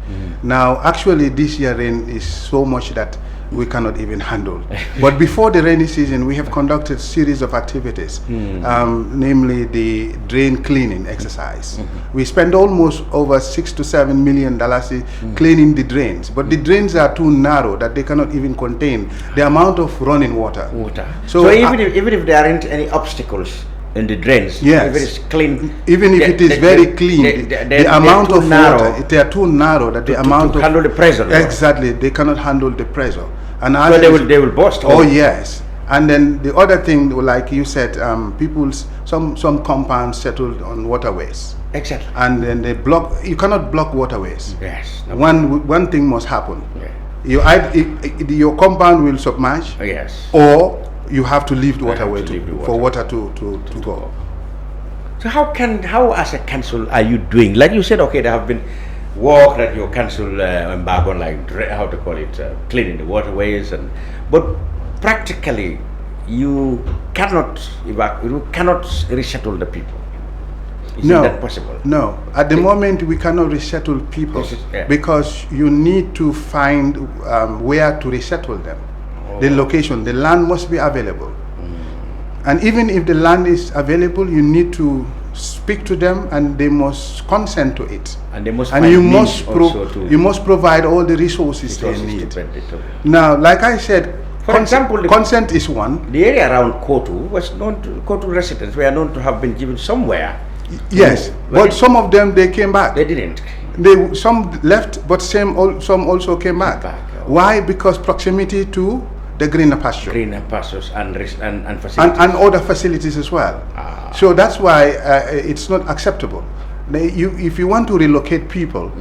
Now, actually, this year rain is so much that we cannot even handle. But before the rainy season, we have conducted a series of activities, namely the drain cleaning exercise. We spend almost over $6 to $7 million cleaning the drains, but the drains are too narrow that they cannot even contain the amount of running water. So even if there aren't any obstacles in the drains, yes, if it is clean, even if it is very clean, the amount of water, they are too narrow that the amount to of handle the pressure. Exactly, they cannot handle the pressure. And so they will burst. Oh yes. And then the other thing, like you said, some compounds settled on waterways. Exactly. And then they block. You cannot block waterways. Yes. No. One thing must happen. Yeah. Your compound will submerge. Yes. Or you have to leave the waterway for water to go. So how as a council are you doing? Like you said, okay, there have been work that your council embark on, like how to call it, cleaning the waterways, but practically you cannot resettle the people. Isn't that possible? No. At the moment, we cannot resettle people because you need to find where to resettle them. The location, the land must be available. And even if the land is available, you need to speak to them and they must consent to it. And they must you must provide all the resources they need. Now, like I said, for example, consent is one. The area around Kotu was known to, Kotu residents were known to have been given somewhere. Yes, but some of them, they came back. They didn't. Some left, but some also came back. Why? Because proximity to the greener pasture. Greener pastures and facilities. And other facilities as well. So that's why it's not acceptable. If you want to relocate people,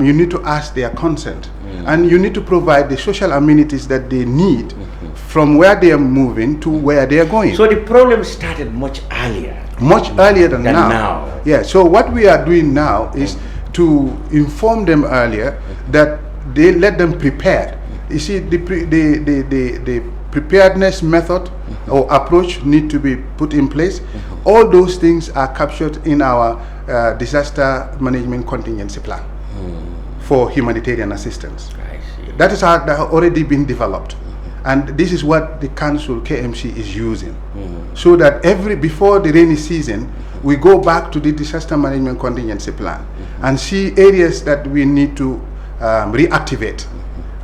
you need to ask their consent. And you need to provide the social amenities that they need from where they are moving to where they are going. So the problem started much earlier. Much earlier than now. Yeah, so what we are doing now is to inform them earlier that they let them prepared. You see, the preparedness method or approach need to be put in place. All those things are captured in our disaster management contingency plan for humanitarian assistance. That is that have already been developed. And this is what the council KMC is using. So that before the rainy season, we go back to the disaster management contingency plan and see areas that we need to reactivate.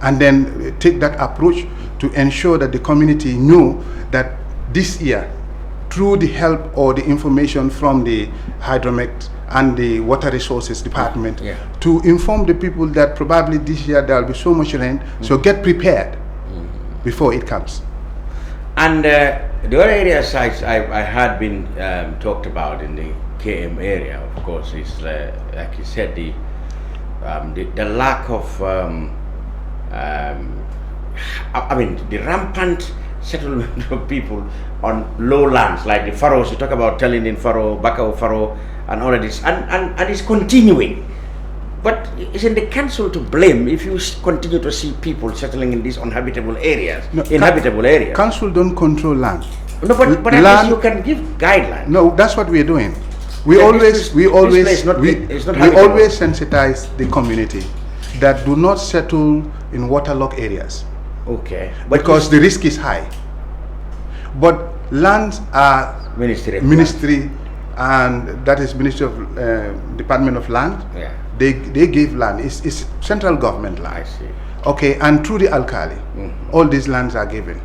And then take that approach to ensure that the community know that this year, through the help or the information from the Hydromet and the Water Resources Department, to inform the people that probably this year there will be so much rain, so get prepared before it comes. And the other areas I had been talked about in the KM area, of course, is like you said, the lack of the rampant settlement of people on low lands, like the furrows. You talk about Talindin furrow, Bakau furrow, and all of this, and it's continuing. But isn't the council to blame if you continue to see people settling in these uninhabitable areas? Council don't control land. No, but at least you can give guidelines. No, that's what we're doing. We always sensitize the community that do not settle in waterlogged areas. Okay. Because the risk is high. But lands are ministry, and that is Ministry of Department of Land. Yeah. They give land. It's central government land. I see. Okay, and through the alkali, all these lands are given.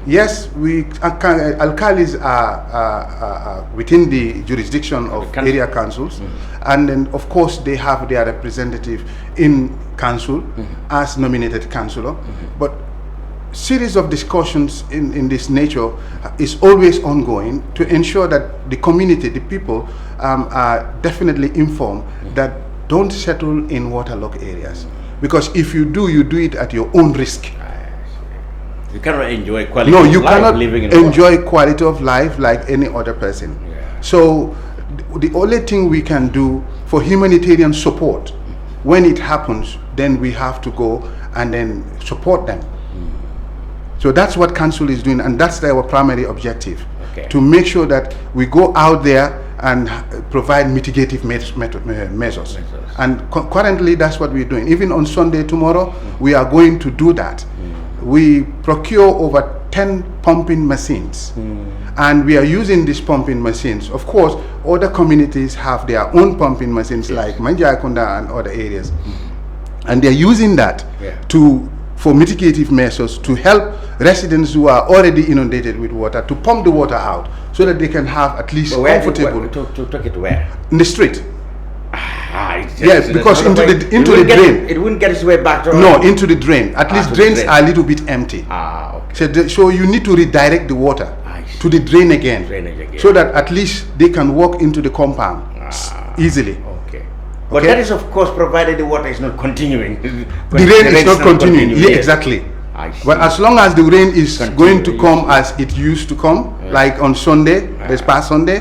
Yes, alkalis are within the jurisdiction of area councils, and then of course they have their representative in council as nominated councillor, but series of discussions in this nature is always ongoing to ensure that the community, the people, are definitely informed that don't settle in waterlogged areas, because if you do it at your own risk. You cannot enjoy quality of life. No, you cannot living in enjoy quality of life like any other person. Yeah. So the only thing we can do for humanitarian support, when it happens, then we have to go and then support them. So that's what council is doing, and that's our primary objective. to make sure that we go out there and provide mitigative measures. And currently that's what we're doing. Even on Sunday tomorrow, we are going to do that. We procure over 10 pumping machines, and we are using these pumping machines. Of course, other communities have their own pumping machines, like Manjakunda and other areas, and they're using that for mitigative measures to help residents who are already inundated with water to pump the water out so that they can have at least comfortable. To take it where? In the street. Yes, because into the drain. It wouldn't get its way back to into the drain. At least drains are a little bit empty. So you need to redirect the water to the drain again, so that at least they can walk into the compound easily. But that is, of course, provided the water is not continuing. The rain is not continuing. Yeah, exactly. But as long as the rain is going to come as it used to come, like on Sunday, this past Sunday,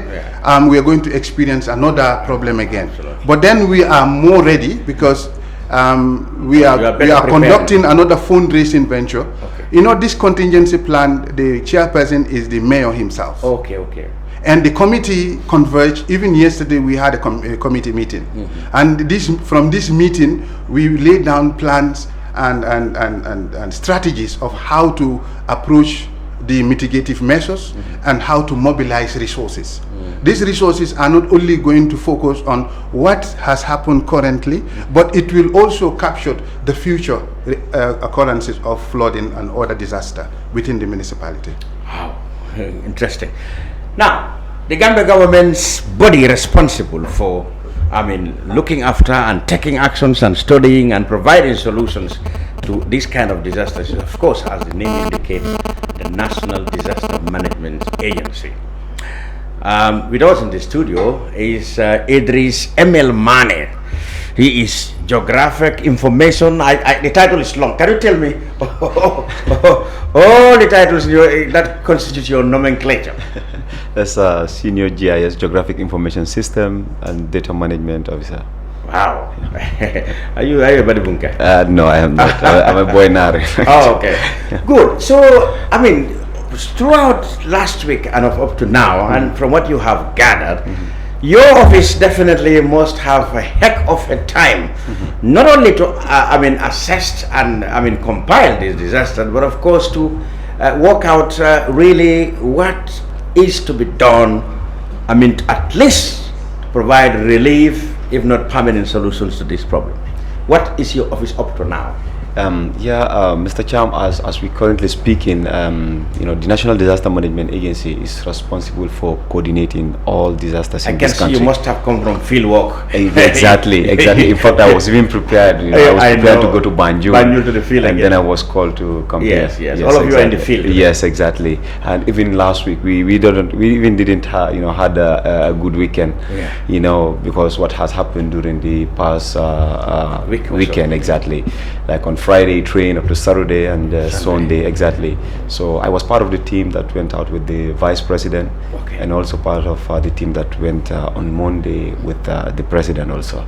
we are going to experience another problem again. But then we are more ready because we are conducting another fundraising venture. You know, this contingency plan, the chairperson is the mayor himself. And the committee converged. Even yesterday we had a committee meeting, and from this meeting we laid down plans and strategies of how to approach the mitigative measures and how to mobilize resources. These resources are not only going to focus on what has happened currently, but it will also capture the future occurrences of flooding and other disaster within the municipality. Wow, interesting. Now, the Gambia government's body responsible for, looking after and taking actions and studying and providing solutions to these kind of disasters, of course, as the name indicates, the National Disaster Management Agency. With us in the studio is Edriss Manne. He is Geographic Information. The title is long. Can you tell me all the titles that constitute your nomenclature? As a Senior GIS, Geographic Information System and Data Management Officer. Wow. Are you a Badibunka? No, I am not. I'm a boy now. Oh, okay. Good. So, throughout last week and up to now, and from what you have gathered, your office definitely must have a heck of a time, not only to, assess and, compile these disasters, but of course to work out really what is to be done, at least provide relief, if not permanent solutions to this problem. What is your office up to now? Mr. Cham, as we currently speaking, the National Disaster Management Agency is responsible for coordinating all disasters in this country. I can see you must have come from field work. Exactly. In fact, I was even prepared. I was prepared to go to Banjul to the field, and then I was called to come here. Yes. All of you are in the field. Yes, exactly. And even last week, we didn't had a good weekend. Because what has happened during the past weekend, exactly, like on Friday train up to Saturday and Sunday, exactly. So I was part of the team that went out with the vice president, and also part of the team that went on Monday with the president also.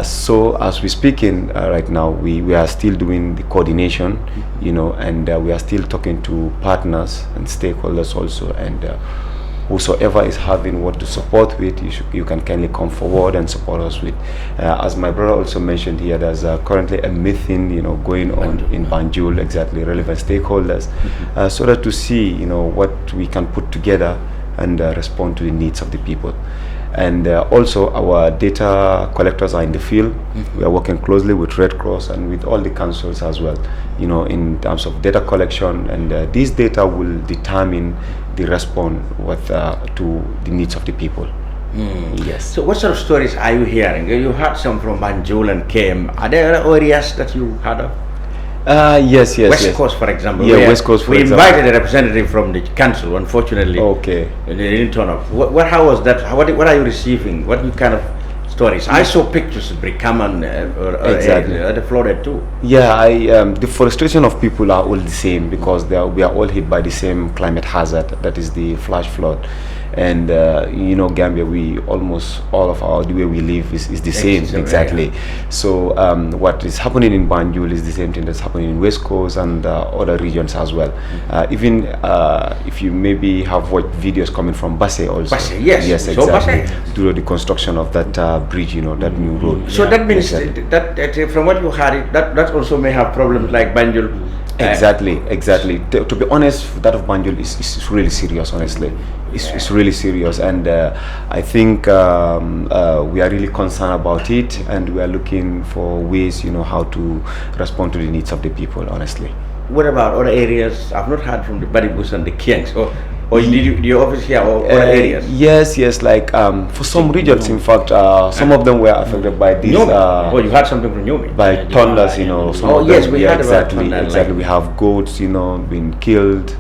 So as we're speaking right now, we are still doing the coordination, and we are still talking to partners and stakeholders also, and whosoever is having what to support with, you can kindly come forward and support us with. As my brother also mentioned here, there's currently a meeting, going on in Banjul, exactly, relevant stakeholders, so that to see, what we can put together and respond to the needs of the people. And also our data collectors are in the field. We are working closely with Red Cross and with all the councils as well, in terms of data collection, and these data will determine the response to the needs of the people. Yes. So what sort of stories are you hearing? You heard some from Banjul and Kerr. Are there other areas that you heard of? Yes. West Coast, for example. Yeah, West Coast, for example. We invited a representative from the council, unfortunately. Okay. They didn't turn up. How was that? What are you receiving? What kind of stories? I saw pictures of Brikaman the flooded too. Yeah, the frustration of people are all the same, because we are all hit by the same climate hazard, that is the flash flood. And Gambia, we almost all of the way we live is the same, exactly. So what is happening in Banjul is the same thing that's happening in West Coast and other regions as well. Even if you maybe have watched videos coming from Basse also. Basse, yes, exactly. So Due to the construction of that bridge, that new road. So that means that from what you heard, that also may have problems like Banjul. Exactly. To be honest, that of Banjul is really serious, honestly. It's really serious, and I think we are really concerned about it, and we are looking for ways, how to respond to the needs of the people, honestly. What about other areas? I've not heard from the Baribus and the Kiangs. Or did your office here or other areas? Yes, like for some regions, in fact, some of them were affected by this. You heard something from Nyomi? By thunders, some of yes, them, we heard about thunder. Exactly. We have goats, being killed,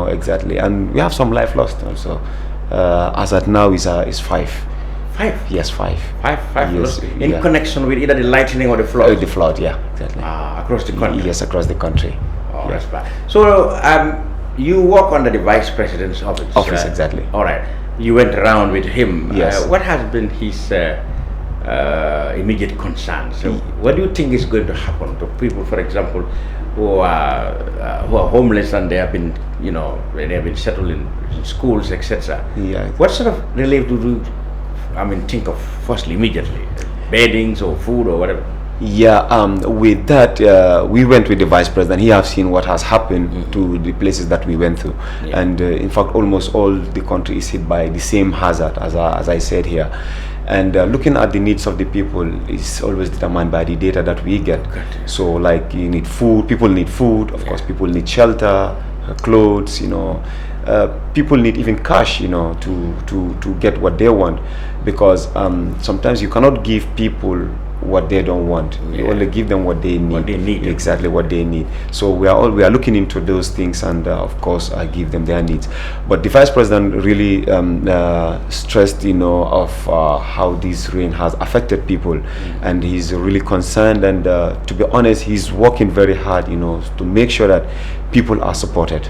exactly, and we have some life lost also. As at now, is 5. 5? Yes, 5. 5 yes, lost in connection with either the lightning or the flood. The flood, yeah, exactly. Across the country. Yes, across the country. Oh, that's bad. So you work under the Vice President's office. Exactly. All right. You went around with him. Yes. What has been his immediate concerns? So what do you think is going to happen to people, for example, who are homeless and they have been, they have been settled in schools, etc. Yeah. What sort of relief do you, think of firstly, immediately? Beddings or food or whatever? Yeah, with that, we went with the Vice President. He has seen what has happened to the places that we went through. Yeah. And in fact, almost all the country is hit by the same hazard, as I said here. And looking at the needs of the people is always determined by the data that we get. So like you need food, people need food, of course people need shelter, clothes, people need even cash, to get what they want. Because sometimes you cannot give people what they don't want. You only give them what they need. Exactly what they need. So we are looking into those things, and of course I give them their needs. But the Vice President really stressed of how this rain has affected people, and he's really concerned, and to be honest, he's working very hard to make sure that people are supported,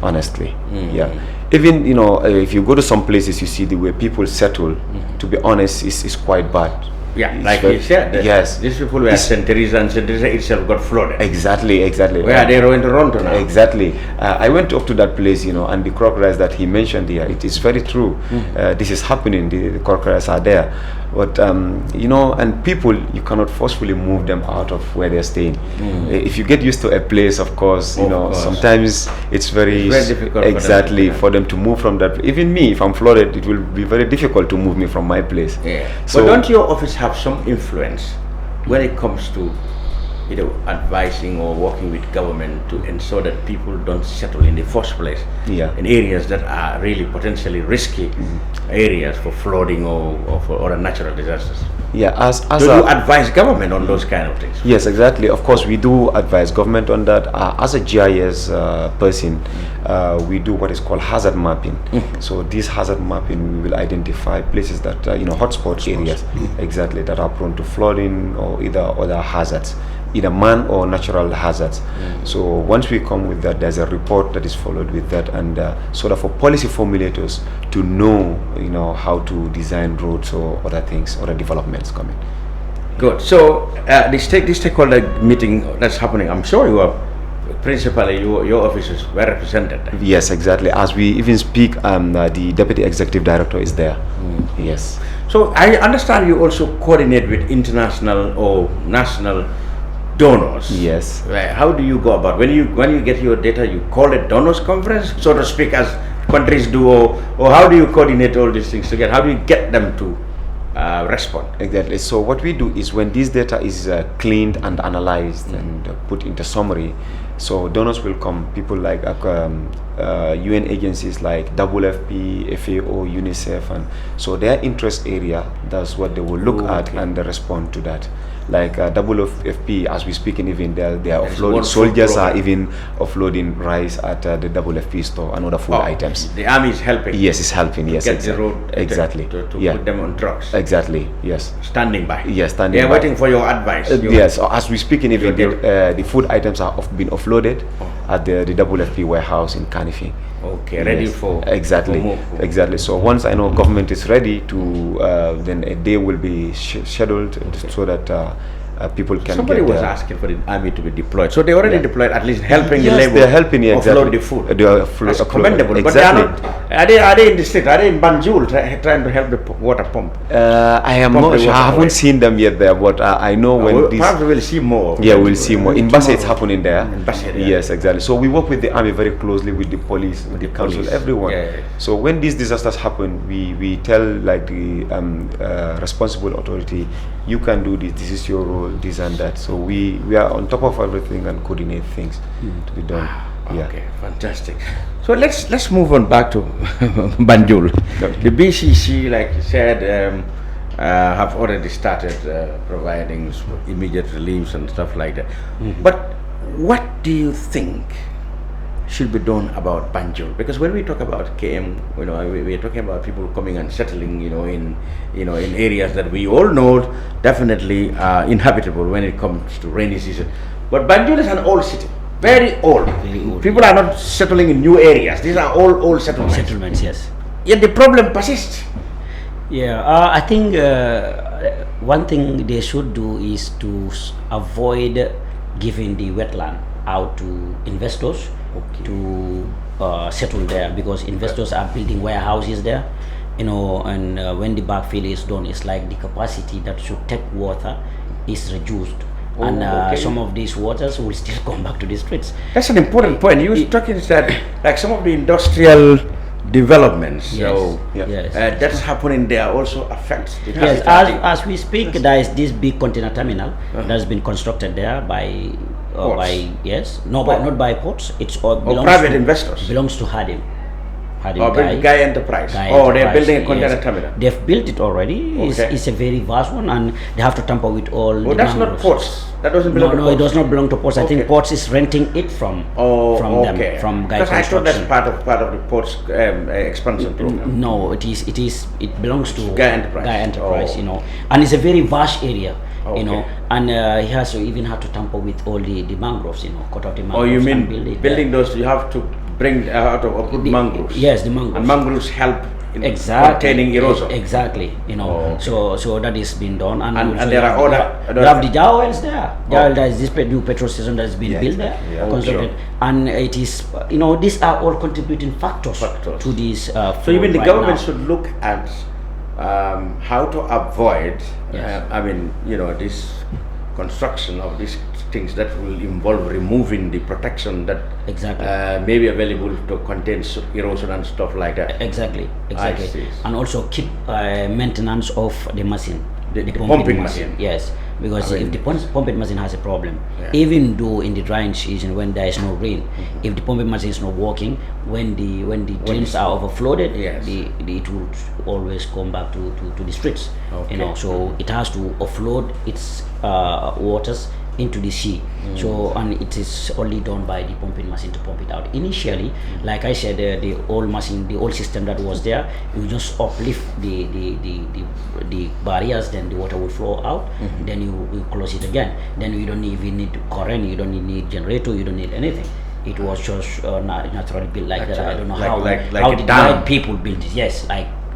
honestly. Yeah, even if you go to some places, you see the way people settle, to be honest, is quite bad. Yeah, like you said, yes, these people were St. Teresa, and St. Teresa itself got flooded. Exactly. Where are they going to run to now? Exactly. I went up to that place, and the crocodiles that he mentioned here, it is very true. This is happening. The crocodiles are there. But, and people, you cannot forcefully move them out of where they're staying. If you get used to a place, of course, sometimes it's very difficult for them to move from that. Even me, if I'm flooded, it will be very difficult to move me from my place. Yeah. So, but don't your office have some influence when it comes to advising or working with government to ensure that people don't settle in the first place in areas that are really potentially risky areas for flooding or for other natural disasters? Yeah, do you advise government on those kind of things? Yes, exactly. Of course, we do advise government on that. As a GIS person, we do what is called hazard mapping. So this hazard mapping, we will identify places that hotspot areas, exactly, that are prone to flooding or either other hazards, either man or natural hazards. So once we come with that, there's a report that is followed with that, and sort of for policy formulators to know how to design roads or other things, other developments coming. Good. So this stakeholder meeting that's happening, I'm sure you are principally your office is well represented. Yes, exactly. As we even speak, the deputy executive director is there. Yes. So I understand you also coordinate with international or national donors. Yes. How do you go about when you get your data? You call it donors conference, so to speak, as countries do, or how do you coordinate all these things together? How do you get them to respond? Exactly. So what we do is when this data is cleaned and analyzed and put into summary, so donors will come. People like UN agencies like WFP, FAO, UNICEF, and so their interest area, that's what they will look at and respond to that. Like WFP, as we speak, even they are offloading. Soldiers are even offloading rice at the WFP store and other food items. The army is helping. Yes, it's helping. Yes, get the road exactly to put them on trucks. Exactly. Yes. Standing by. Yes, standing. They are waiting for your advice. Yes, as we speak, even the food items are being offloaded flooded at the WFP warehouse in Kanifing. Okay, ready for exactly. So once I know government is ready to, then a day will be scheduled so that people can. Somebody was asking for the army to be deployed, so they already deployed, at least helping the labor. They're helping offload the food. They are That's commendable. But they are not. Are they in the street? Are they in Banjul trying to help the water pump? I am not sure. I haven't seen them yet there, but I know when this. Perhaps we'll see more. Yeah, we'll see more. In Basse, it's happening there. In Basse, yes, exactly. So we work with the army very closely, with the police, with the council, everyone. Yeah. So when these disasters happen, we tell like the responsible authority, you can do this. This is your role. This and that. So we are on top of everything and coordinate things to be done. Okay, fantastic. So let's move on back to Banjul. The BCC, like you said, have already started providing immediate reliefs and stuff like that. But what do you think should be done about Banjul? Because when we talk about KM, we're talking about people coming and settling, in areas that we all know definitely are inhabitable when it comes to rainy season. But Banjul is an old city. Very old. People are not settling in new areas. These are all old settlements. Settlements, yes. Yet the problem persists. Yeah, I think one thing they should do is to avoid giving the wetland out to investors to settle there, because investors are building warehouses there, and when the backfill is done, it's like the capacity that should take water is reduced. And some of these waters will still come back to the streets. That's an important point. You were talking that like some of the industrial developments, that's happening there also affects the as we speak, there is this big container terminal that has been constructed there by not by ports. It's all private investors. Belongs to Hardim. Guy Enterprise. They're building a container terminal. They've built it already. It's a very vast one, and they have to tamper with all. That's not ports. That doesn't belong to ports. No, it does not belong to ports. I think ports is renting it from them, from Guy Construction. I thought that's part of the ports expansion program. No, it belongs to Guy Enterprise. And it's a very vast area. And he has to even have to tamper with all the mangroves, cut out the mangroves. Oh, you mean building those? You have to bring out of mangroves. Yes, the mangroves. And mangroves help in containing erosion. Exactly. So that is being done. And there are other. You have the Jawels there. There is this new petrol station that has been built there, constructed, and it is. These are all contributing factors to this. So you mean the government should look at how to avoid, this construction of these things that will involve removing the protection that may be available to contain erosion and stuff like that. Exactly. And also keep maintenance of the machine. The pumping machine. Yes, because if the pumping machine has a problem, even though in the drying season when there is no rain, if the pumping machine is not working, when the drains are overflowed, it will always come back to the streets. So it has to offload its waters into the sea. So, and it is only done by the pumping machine to pump it out. Initially, like I said, the old machine, the old system that was there, you just uplift the barriers, then the water will flow out, then you close it again. Then you don't even need current, you don't need generator, you don't need anything. It was just naturally built like that. I don't know how the right people built it. Yes,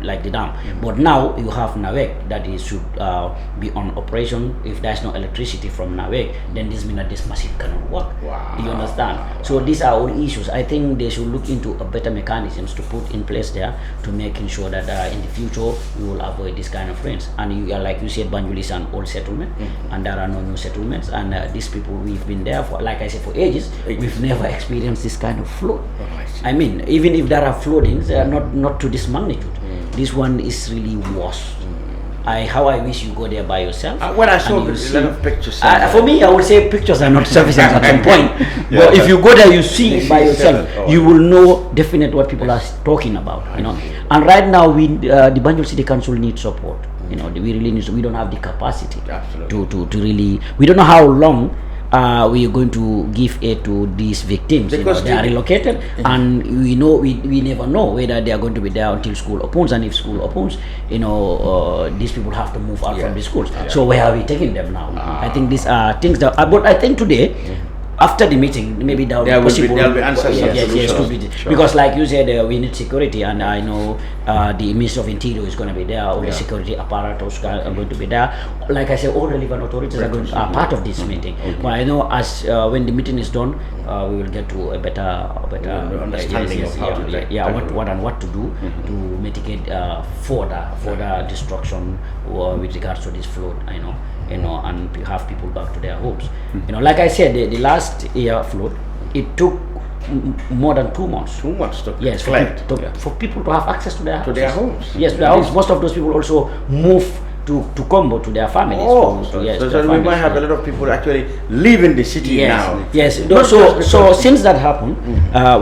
like the dam. But now you have NAWEC that is should be on operation. If there's no electricity from NAWEC, then this means that this machine cannot work. You understand? So these are all issues. I think they should look into a better mechanisms to put in place there to making sure that in the future we will avoid this kind of rains. And you are, like you said, Banjul is an old settlement, and there are no new settlements. And these people, we've been there for, like I said, for ages. We've never experienced this kind of flood. I mean, even if there are floodings, they are not to this magnitude. This one is really worse. How I wish you go there by yourself. When I saw a lot of pictures. For me, I would say pictures are not sufficient at some point. But if you go there, you see it by yourself. You will know definitely what people are talking about. And right now, the Banjul City Council needs support. We really need. We don't have the capacity to really. We don't know how long. We are going to give aid to these victims because they are relocated, and we never know whether they are going to be there until school opens, and if school opens, these people have to move out from the schools. So where are we taking them now? I think these are things that, but I think today, after the meeting, maybe there will be answers. Yes, because like you said, we need security, and I know the Minister of Interior is going to be there, all the security apparatus are going to be there. Like I said, all relevant authorities are part of this meeting. But I know as when the meeting is done, we will get to a better understanding of how to what to do to mitigate further destruction with regards to this flood. And have people back to their homes. Like I said, the last year flood, it took more than 2 months. 2 months to for people to have access to their houses. To their homes. Yes, to their homes. Most of those people also move to Combo to their families. So we might have a lot of people actually live in the city now. Yes. So since that happened,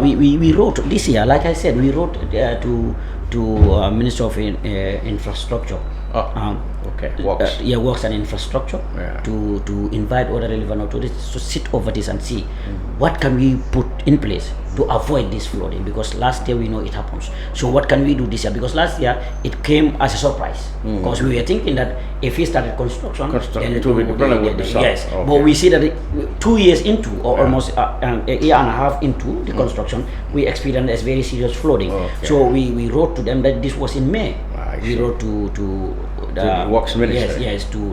we wrote this year. Like I said, we wrote to Minister of Infrastructure. Works and infrastructure to invite other relevant authorities to sit over this and see what can we put in place to avoid this flooding, because last year we know it happens. So what can we do this year? Because last year it came as a surprise, because we were thinking that if we started construction then it will be the problem would be solved. Yes, but we see that 2 years into, or almost a year and a half into the construction, we experienced a very serious flooding. So we wrote to them that this was in May. We wrote to the Works Ministry. Yes, to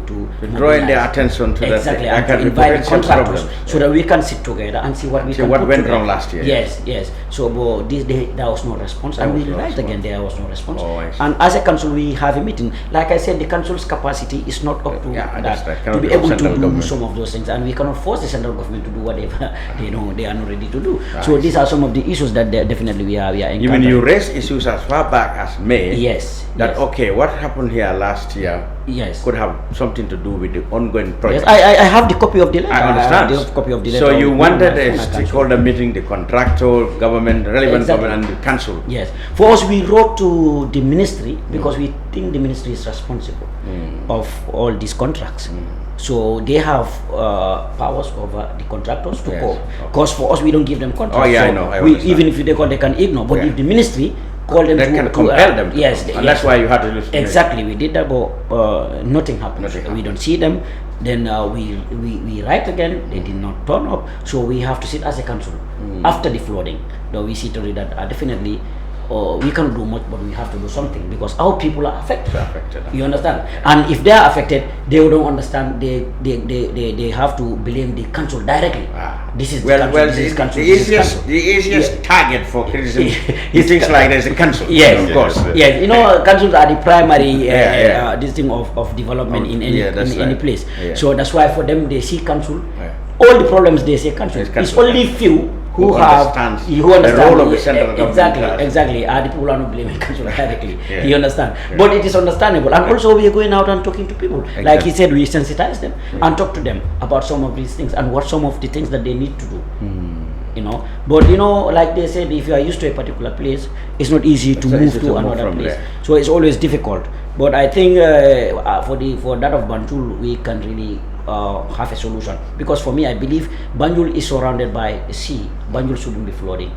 drawing their attention to exactly, that. And to invite the contractors so that we can sit together and see what we can what put went together. wrong last year. Yes. So but this day there was no response, and we realized again there was no response. And as a council, we have a meeting. Like I said, the council's capacity is not up to that to be able to do some of those things, and we cannot force the central government to do whatever they are not ready to do. So these are some of the issues that definitely we are encountering. Even you raised issues as far back as May. Yes. What happened here last year could have something to do with the ongoing project. Yes, I have the copy of the letter. I understand. The copy of the letter. So you wanted a stakeholder meeting, the contractor, government, relevant government, and the council. Yes. For us, we wrote to the ministry because we think the ministry is responsible of all these contracts. So they have powers over the contractors to call. Because for us, we don't give them contracts. I know. Even if they call, they can ignore. But if the ministry call them, they can compel them. Yes, and that's why you had to listen. Exactly, we did that, but nothing happened. We don't see them. Then we write again. They did not turn up. So we have to sit as a council after the flooding. Though we see to read that definitely. We cannot do much, but we have to do something because our people are affected. You understand? And if they are affected, they don't understand. They have to blame the council directly. This is the council. The easiest target for criticism is things like there's a council. Yes, of course. Yes, councils are the primary this thing of development in any place. So that's why for them they see council. All the problems they say council. It's only few who understand the role of the central government. Exactly. The people are not blaming council directly. You understand? But it is understandable. And also we are going out and talking to people. Like he said, we sensitize them and talk to them about some of these things and what some of the things that they need to do. But like they said, if you are used to a particular place, it's not easy to move to another place. So it's always difficult. But I think for that of Banjul, we can really have a solution, because for me I believe Banjul is surrounded by a sea. Banjul shouldn't be flooding.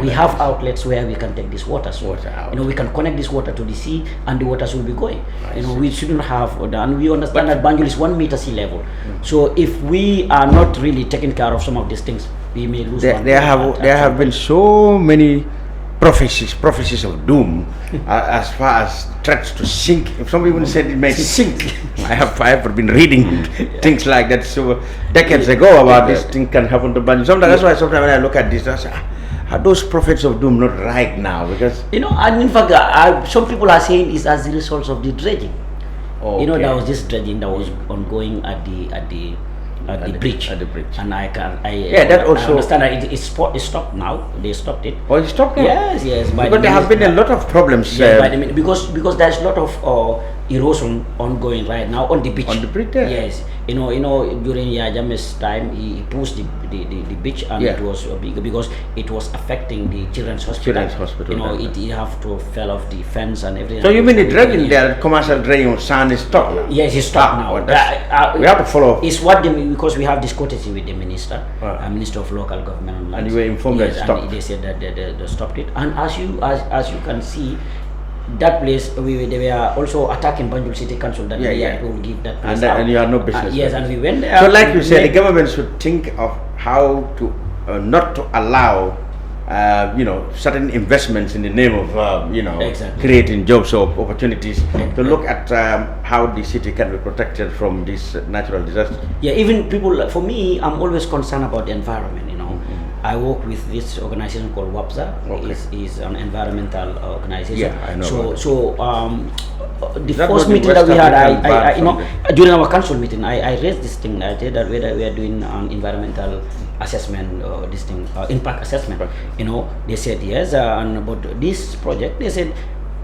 We have outlets where we can take this water out. We can connect this water to the sea and the waters will be going. We shouldn't have and we understand that Banjul is 1 meter sea level. So if we are not really taking care of some of these things, we may lose. There have been so many prophecies of doom as far as threats to sink. If some people said it may sink, I have been reading things like that decades ago about this thing can happen to Banjul. That's why sometimes when I look at this, I say, are those prophets of doom not right now? Because and in fact, some people are saying it's as a result of the dredging. There was this dredging that was ongoing at the bridge. And that also understand that it's stopped now. They stopped it. Oh, it stopped now? Yes. But there have been a lot of problems. Because there's a lot of erosion ongoing right now on the beach. On the bridge there? Yes. During Yajame's time, he pushed the beach, and it was big because it was affecting the children's hospital. It have to fell off the fence and everything. So you mean the dredging there, commercial dredging of sand is stopped now? Yes, it's stopped now. We have to follow. It's because we have this courtesy with the minister, Minister of Local Government and Lands. And you were informed that it stopped. They said that they stopped it. And as you can see, that place, they were also attacking Banjul City Council that they will give that place out. And you have no business. Yes, and we went there. So like you said, the government should think of how to not to allow certain investments in the name of creating jobs or opportunities, to look at how the city can be protected from this natural disaster. Yeah, even people, for me, I'm always concerned about the environment, I work with this organization called WAPSA. Is an environmental organization. Yeah, I know. So the first meeting that we had, during our council meeting, I raised this thing. I said that whether we are doing an environmental assessment, this thing, impact assessment. They said yes, and about this project, they said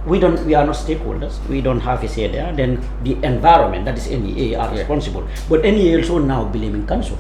we are not stakeholders. We don't have a say there. Then the environment, that is NEA, are responsible. But NEA also now blaming council.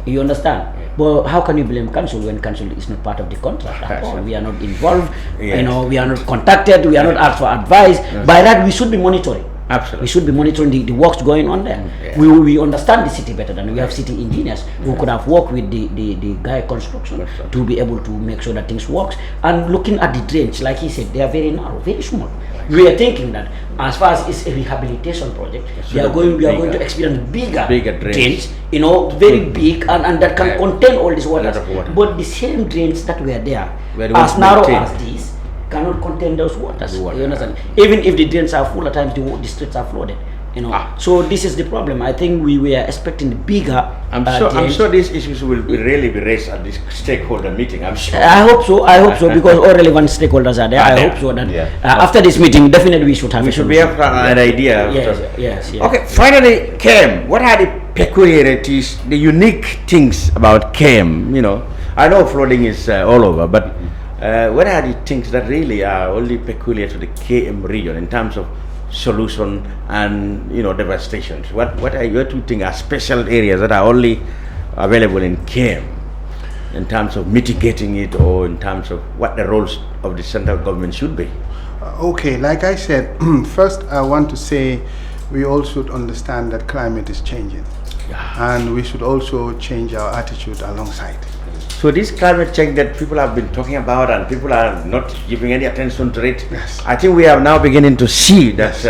You understand? But how can you blame council when council is not part of the contract at all? We are not involved. We are not contacted. We are not asked for advice. By that, we should be monitoring. Absolutely. We should be monitoring the works going on there. We understand the city better than we have city engineers who could have worked with the guy construction to be able to make sure that things works. And looking at the drains, like he said, they are very narrow, very small. We are thinking that as far as it's a rehabilitation project, we are going to experience bigger drains, very big, and that can contain all this water. But the same drains that were there, as narrow as these, cannot contain those waters. You understand? Even if the drains are full, at times the streets are flooded. So this is the problem. I think we were expecting bigger. I'm sure these issues will really be raised at this stakeholder meeting. I'm sure. I hope so. Because all relevant stakeholders are there. I hope so that after this meeting, definitely we should have. We should have an idea. Yes. Okay. Finally, KEM. What are the peculiarities, the unique things about KEM? I know flooding is all over, but what are the things that really are only peculiar to the KM region in terms of solution and devastations? What are your two things are special areas that are only available in KM in terms of mitigating it, or in terms of what the roles of the central government should be? Okay, like I said, first I want to say we all should understand that climate is changing, and we should also change our attitude alongside. So this climate change that people have been talking about and people are not giving any attention to it, I think we are now beginning to see that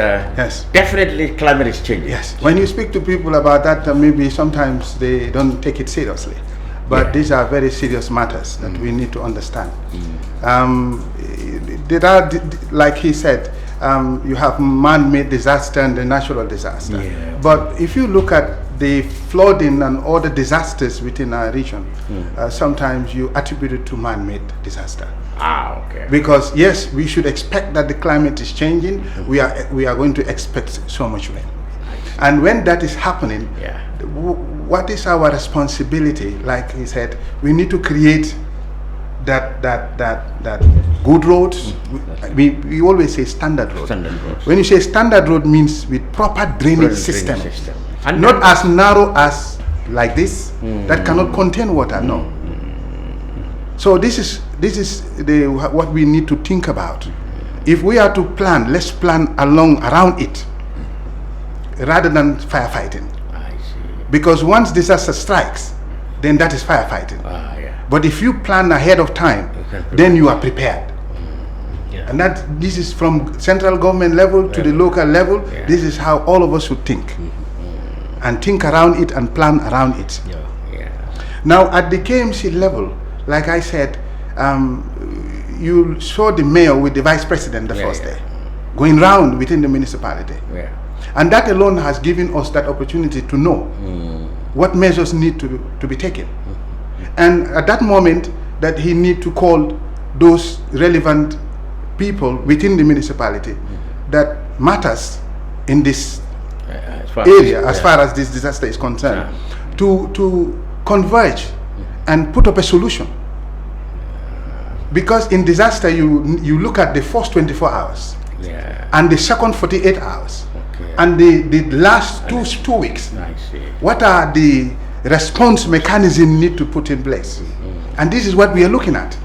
definitely climate is changing. Yes. When you speak to people about that, maybe sometimes they don't take it seriously. But these are very serious matters that we need to understand. There are, like he said, you have man-made disaster and the natural disaster. But if you look at the flooding and all the disasters within our region, sometimes you attribute it to man-made disaster. Because yes, we should expect that the climate is changing. We are going to expect so much rain, and when that is happening, what is our responsibility? Like he said, we need to create that good roads. We always say standard road. When you say standard road, means with proper drainage system. And not as narrow as like this that cannot contain water. No. So this is what we need to think about. If we are to plan, let's plan around it rather than firefighting. I see. Because once disaster strikes, then that is firefighting. But if you plan ahead of time, then you are prepared. And this is from central government level to the local level. This is how all of us should think. And think around it and plan around it. Now at the KMC level, like I said, you saw the mayor with the vice president the first day, going round within the municipality. And that alone has given us that opportunity to know what measures need to be taken. And at that moment that he need to call those relevant people within the municipality that matters in this area, as far as this disaster is concerned, to converge and put up a solution. Because in disaster, you look at the first 24 hours and the second 48 hours and the last two weeks. What are the response mechanism need to put in place? And this is what we are looking at.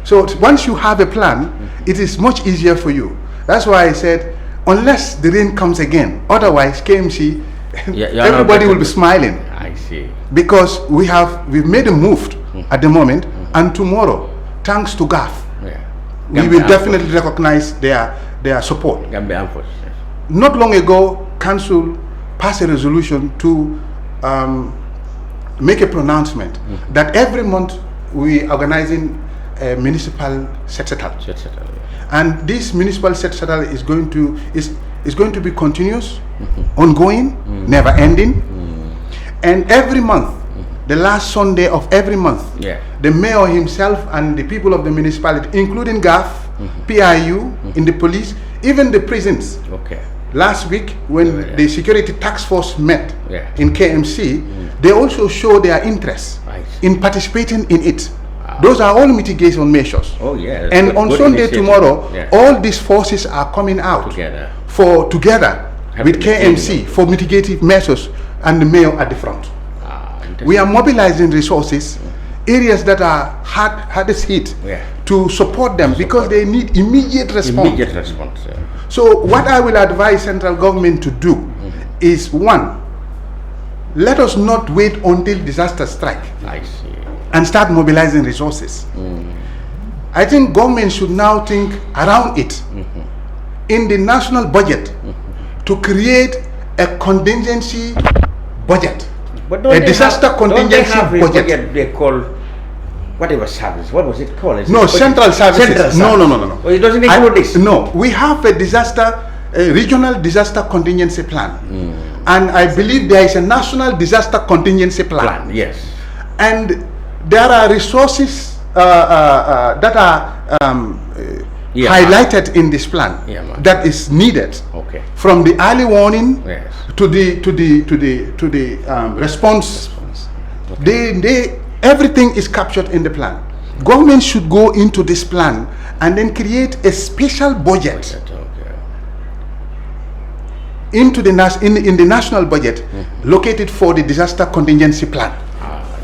So once you have a plan, it is much easier for you. That's why I said, unless the rain comes again, otherwise KMC, everybody will be smiling. I see. Because we've made a move at the moment, and tomorrow, thanks to GAF, we will definitely recognize their support. Gambia Armed Forces. Yes. Not long ago, Council passed a resolution to make a pronouncement that every month we are organizing a municipal set-settle. And this municipal set-settle is going to be continuous, ongoing, never ending. And every month, the last Sunday of every month, the mayor himself and the people of the municipality, including GAF, PIU, in the police, even the prisons. Last week, when the security task force met in KMC, they also show their interest in participating in it. Those are all mitigation measures. And on Sunday tomorrow, all these forces are coming out together with KMC for mitigative measures and the mayor at the front. We are mobilizing resources, areas that are hardest hit, to support them because they need immediate response. So what I will advise central government to do is, one, let us not wait until disaster strike and start mobilizing resources. I think government should now think around it in the national budget to create a contingency budget, a disaster contingency budget. They call whatever service. What was it called? No, central services. No. Well, it doesn't include this. No, we have a regional disaster contingency plan, and I believe there is a national disaster contingency plan. Yes, and there are resources that are highlighted in this plan that is needed. From the early warning to the response. Everything is captured in the plan. Government should go into this plan and then create a special budget into the in the national budget located for the disaster contingency plan.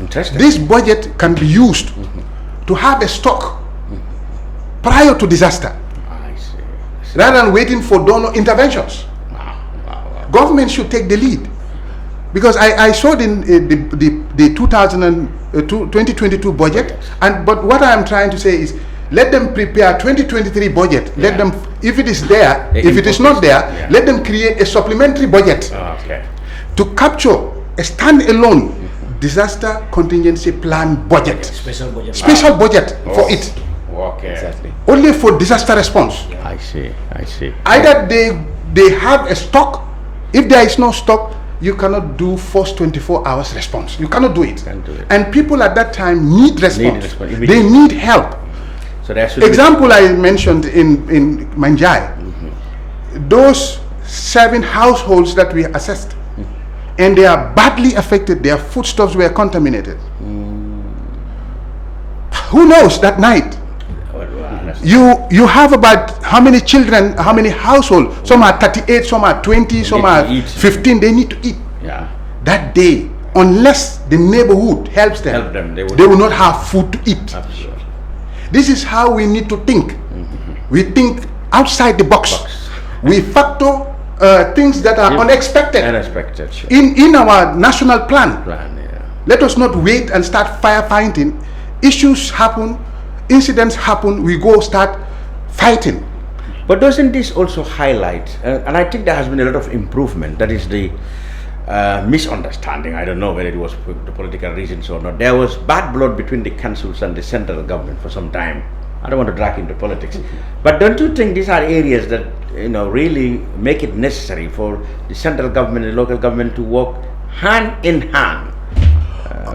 Interesting. This budget can be used to have a stock prior to disaster, rather than waiting for donor interventions. Government should take the lead, because I saw the 2022 budget, but what I am trying to say is, let them prepare 2023 budget. Let them, if it is there, if it is not there, let them create a supplementary budget to capture a standalone disaster contingency plan budget. Special budget for it. Exactly. Only for disaster response. I see. Either they have a stock. If there is no stock, you cannot do first 24 hours response. You cannot do it. And people at that time need response. They need help. So there should example I mentioned in Manjai, those 7 households that we assessed, and they are badly affected. Their foodstuffs were contaminated. Who knows that night? You have about how many children, how many households? Some are 38, some are 20, some are 15. They need to eat that day. Unless the neighborhood helps them, they will not have food to eat. Absolutely. This is how we need to think. We think outside the box. We factor things that are unexpected. Sure. In our national plan. Let us not wait and start firefighting. Issues happen, incidents happen, we go start fighting. But doesn't this also highlight, and I think there has been a lot of improvement, that is the misunderstanding, I don't know whether it was for the political reasons or not. There was bad blood between the councils and the central government for some time. I don't want to drag into politics, but don't you think these are areas that really make it necessary for the central government and the local government to work hand in hand?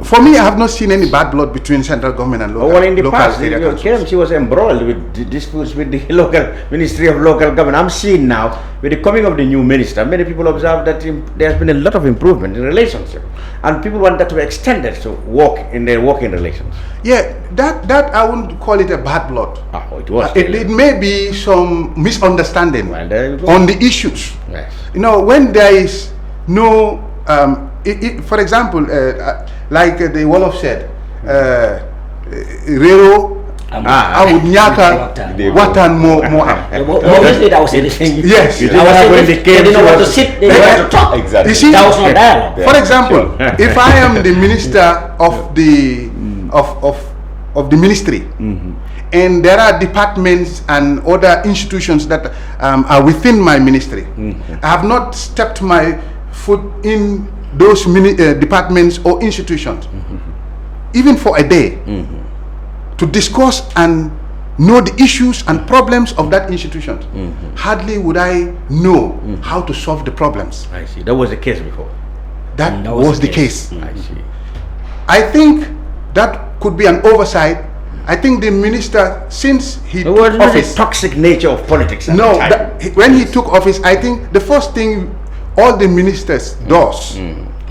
For me, I have not seen any bad blood between central government and local. In the past, KMC was embroiled with disputes with the local Ministry of Local Government. I'm seeing now, with the coming of the new minister, many people observe that there has been a lot of improvement in relationship, and people want that to be extended to work in their working relations. Yeah, that I wouldn't call it a bad blood. It was. It may be some misunderstanding on the issues. Yes. When there is no, for example, like the Wolof said, Rero awud nyaka watan mo yes, they didn't want to sit, they didn't want to talk. Exactly. You see, that was not dialogue. For example, if I am the minister of the of the ministry. And there are departments and other institutions that are within my ministry. I have not stepped my foot in those departments or institutions, even for a day, to discuss and know the issues and problems of that institution. Hardly would I know how to solve the problems. I see. That was the case before. That was the case. I see. I think that could be an oversight. I think the minister, since he took office, the toxic nature of politics. No, when he took office, I think the first thing all the ministers does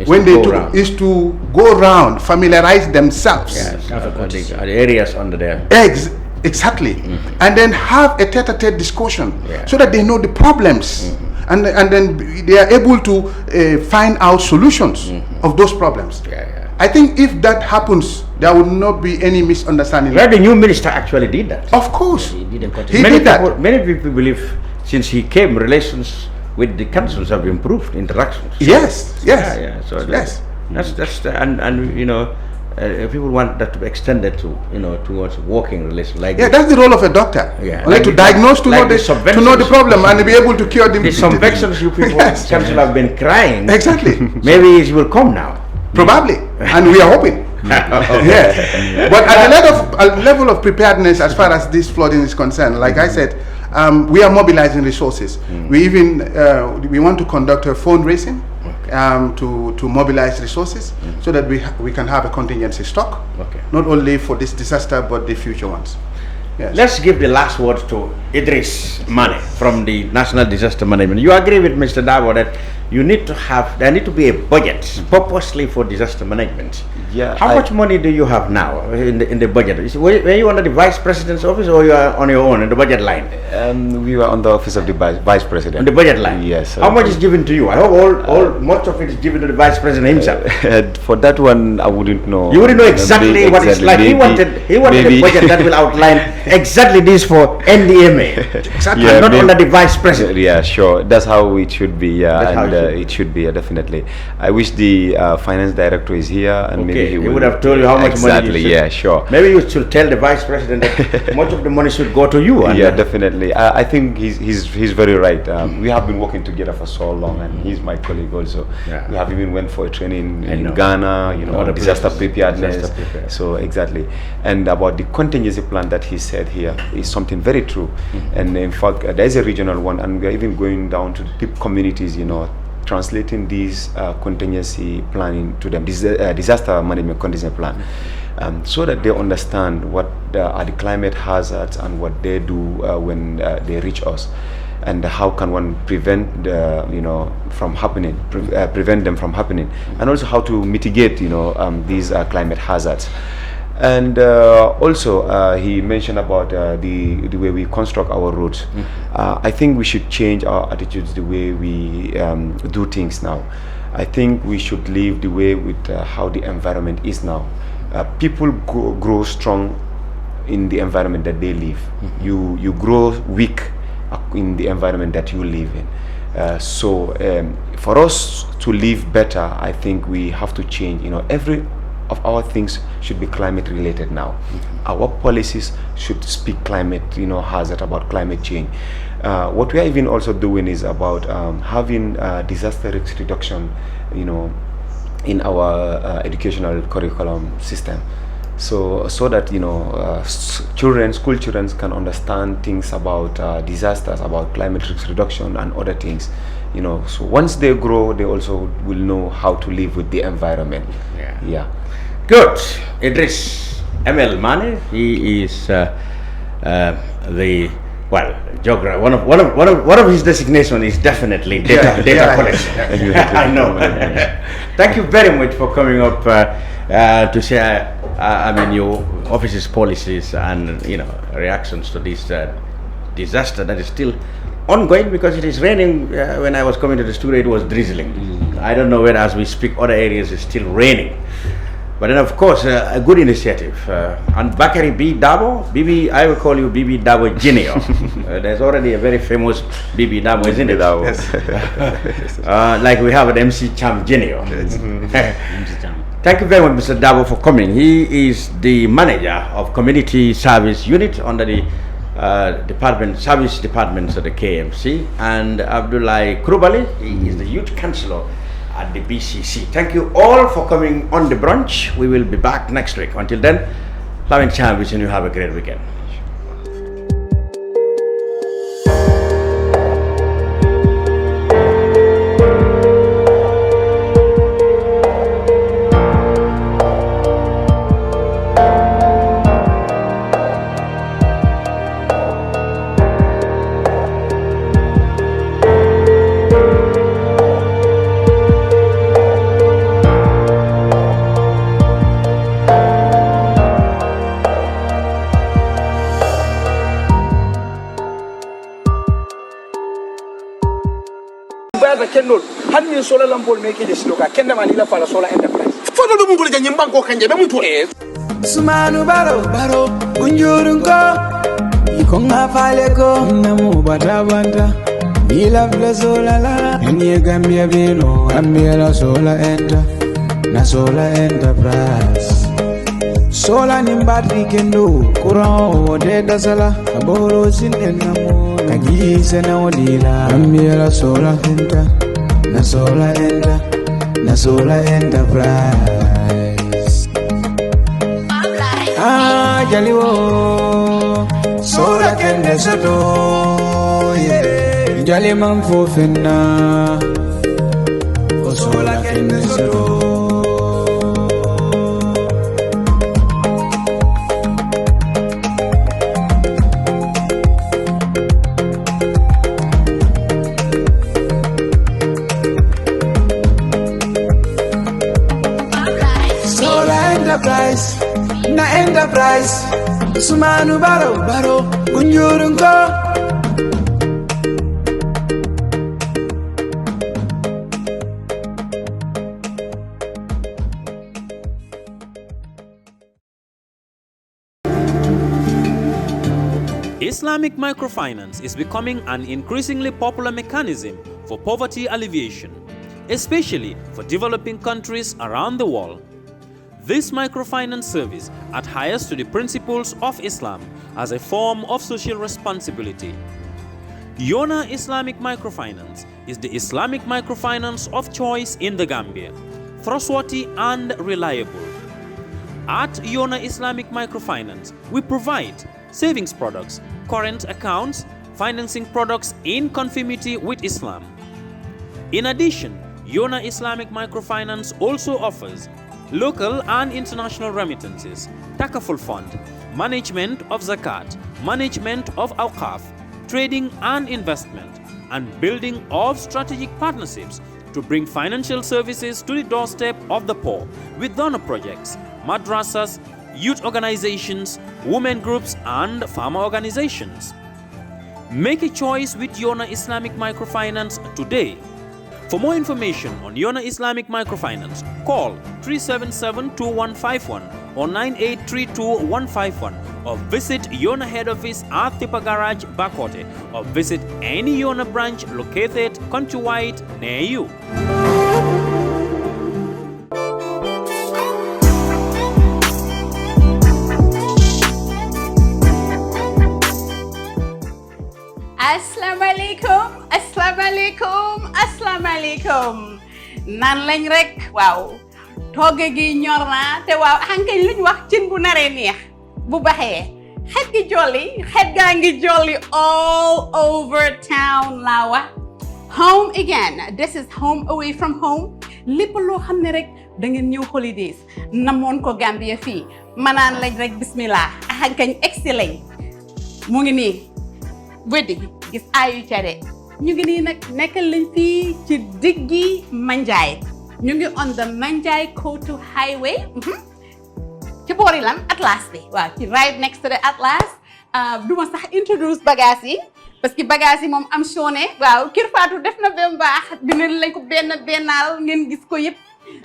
when they took is to go around, familiarize themselves. Yes, the areas under there. Exactly, and then have a tete-a-tete discussion so that they know the problems, and then they are able to find out solutions of those problems. I think if that happens, there will not be any misunderstanding. The new minister actually did that. Of course, he did that. Many people believe since he came, relations with the councils have improved, interactions. Yes. So that's and you know. People want that to be extended to, towards working relations. That's the role of a doctor. Only to diagnose, to know the problem and be able to cure the subvections you people council have been crying. Exactly. Maybe it will come now. Probably, and we are hoping. But at the level of preparedness, as far as this flooding is concerned, like I said, we are mobilizing resources. We even we want to conduct a fundraising to mobilize resources so that we can have a contingency stock, not only for this disaster but the future ones. Yes. Let's give the last word to Edriss Manne from the National Disaster Management. You agree with Mr. Darboe that there need to be a budget purposely for disaster management. Yeah. How much money do you have now in the budget? Were you under the Vice President's office or you are on your own in the budget line? We were on the office of the Vice President. On the budget line? Yes. How much is given to you? I hope much of it is given to the Vice President himself. For that one, I wouldn't know. You wouldn't know exactly what it's like. He wanted a budget that will outline exactly this for NDMA. Exactly. Yeah, not under the Vice President. Yeah, sure. That's how it should be. It should be definitely. I wish the Finance Director is here, and maybe he would have told you how much money. Exactly. Yeah, sure. Maybe you should tell the Vice President that much of the money should go to you. Yeah, definitely. I think he's very right. We have been working together for so long, and he's my colleague also. Yeah. We have even went for a training in Ghana, disaster preparedness. So exactly. And about the contingency plan that he said here is something very true. And in fact, there is a regional one, and we are even going down to deep communities, translating these contingency planning to them, disaster management contingency plan, so that they understand what are the climate hazards and what they do when they reach us, and how can one prevent from happening, prevent them from happening, and also how to mitigate these climate hazards. And also he mentioned about the way we construct our roads. I think we should change our attitudes, the way we do things now. I think we should live the way with how the environment is now. People grow strong in the environment that they live. You grow weak in the environment that you live in. So for us to live better, I think we have to change. Every of our things should be climate related now. Our policies should speak climate, hazard, about climate change. What we are even also doing is about having disaster risk reduction, in our educational curriculum system. So that school children can understand things about disasters, about climate risk reduction and other things. So once they grow, they also will know how to live with the environment. Yeah. Good. Edriss ML Manne. He is geographer. One of his designation is definitely data collection. I know. Thank you very much for coming up to share. Your office's policies and reactions to this disaster that is still ongoing, because it is raining. When I was coming to the studio, it was drizzling. I don't know whether as we speak other areas is still raining. But then, of course, a good initiative. And Barkary B. Darboe, BB, I will call you BB Darboe Junior. There's already a very famous BB Darboe, isn't it? Yes. Like we have an MC Cham Junior. Thank you very much, Mr. Darboe, for coming. He is the manager of Community Service Unit under the Service Department of the KMC. And Ablie Kurubally, he is the Youth Councilor at the BCC. Thank you all for coming on the brunch. We will be back next week. Until then, Lamin Cham wishing you have a great weekend. Hanmi sola lampol make this look. I can't manila for solar enterprise. For the Mungul and Banko can you Sumanu Baro, Bunjurunko, Ikonga Faleko, Namu Badavanta, Nila Blazola, and Gambia Vino, Amira Solar Enter, Nasola Enterprise. Sola Nimbati can do, Kurao, Deda Sala, Aboro Sinenamo, Kagi Senaodila, Amira Solar Enter. Nasola Enterprise. Jaliwo, Sola Kende Soto, Jali Mamfo Fena, Sola Kende Soto. Enterprise, Sumanu Baro, Kunjurunko. Islamic microfinance is becoming an increasingly popular mechanism for poverty alleviation, especially for developing countries around the world. This microfinance service adheres to the principles of Islam as a form of social responsibility. Yona Islamic Microfinance is the Islamic microfinance of choice in the Gambia, trustworthy and reliable. At Yona Islamic Microfinance, we provide savings products, current accounts, financing products in conformity with Islam. In addition, Yona Islamic Microfinance also offers local and international remittances, Takaful Fund, management of Zakat, management of Awqaf, trading and investment, and building of strategic partnerships to bring financial services to the doorstep of the poor with donor projects, madrasas, youth organizations, women groups, and farmer organizations. Make a choice with Yona Islamic Microfinance today. For more information on Yona Islamic Microfinance, call 377-2151 or 9832-151 or visit Yona head office at Tipa Garage, Bakote, or visit any Yona branch located countrywide near you. Assalamualaikum. Nan lañ rek waaw togge gi ñor na te waaw hankay luñ wax cin bu naré neex bu baxé xet gi jolli xet gaangi jolli all over town lawa. Home again. This is home away from home. Lepp lo xamne rek da ngeen ñew holidays namon ko Gambia fi manan lañ rek bismillah hankay excellent mu ngi ni weddi gis ayu ciare ñu ngi nii nag nekkal lañ fii ci diggi Manjai ñu ngi on the Manjai Kotu Highway ci boori lan Atlas bi waaw ci right next to the Atlas duma sax introduce bagage yi parce que bagage yi moom am sone waaw Kër Fatou def na ba baax dinañ lañ ko benn bennal ngeen gis ko yëpp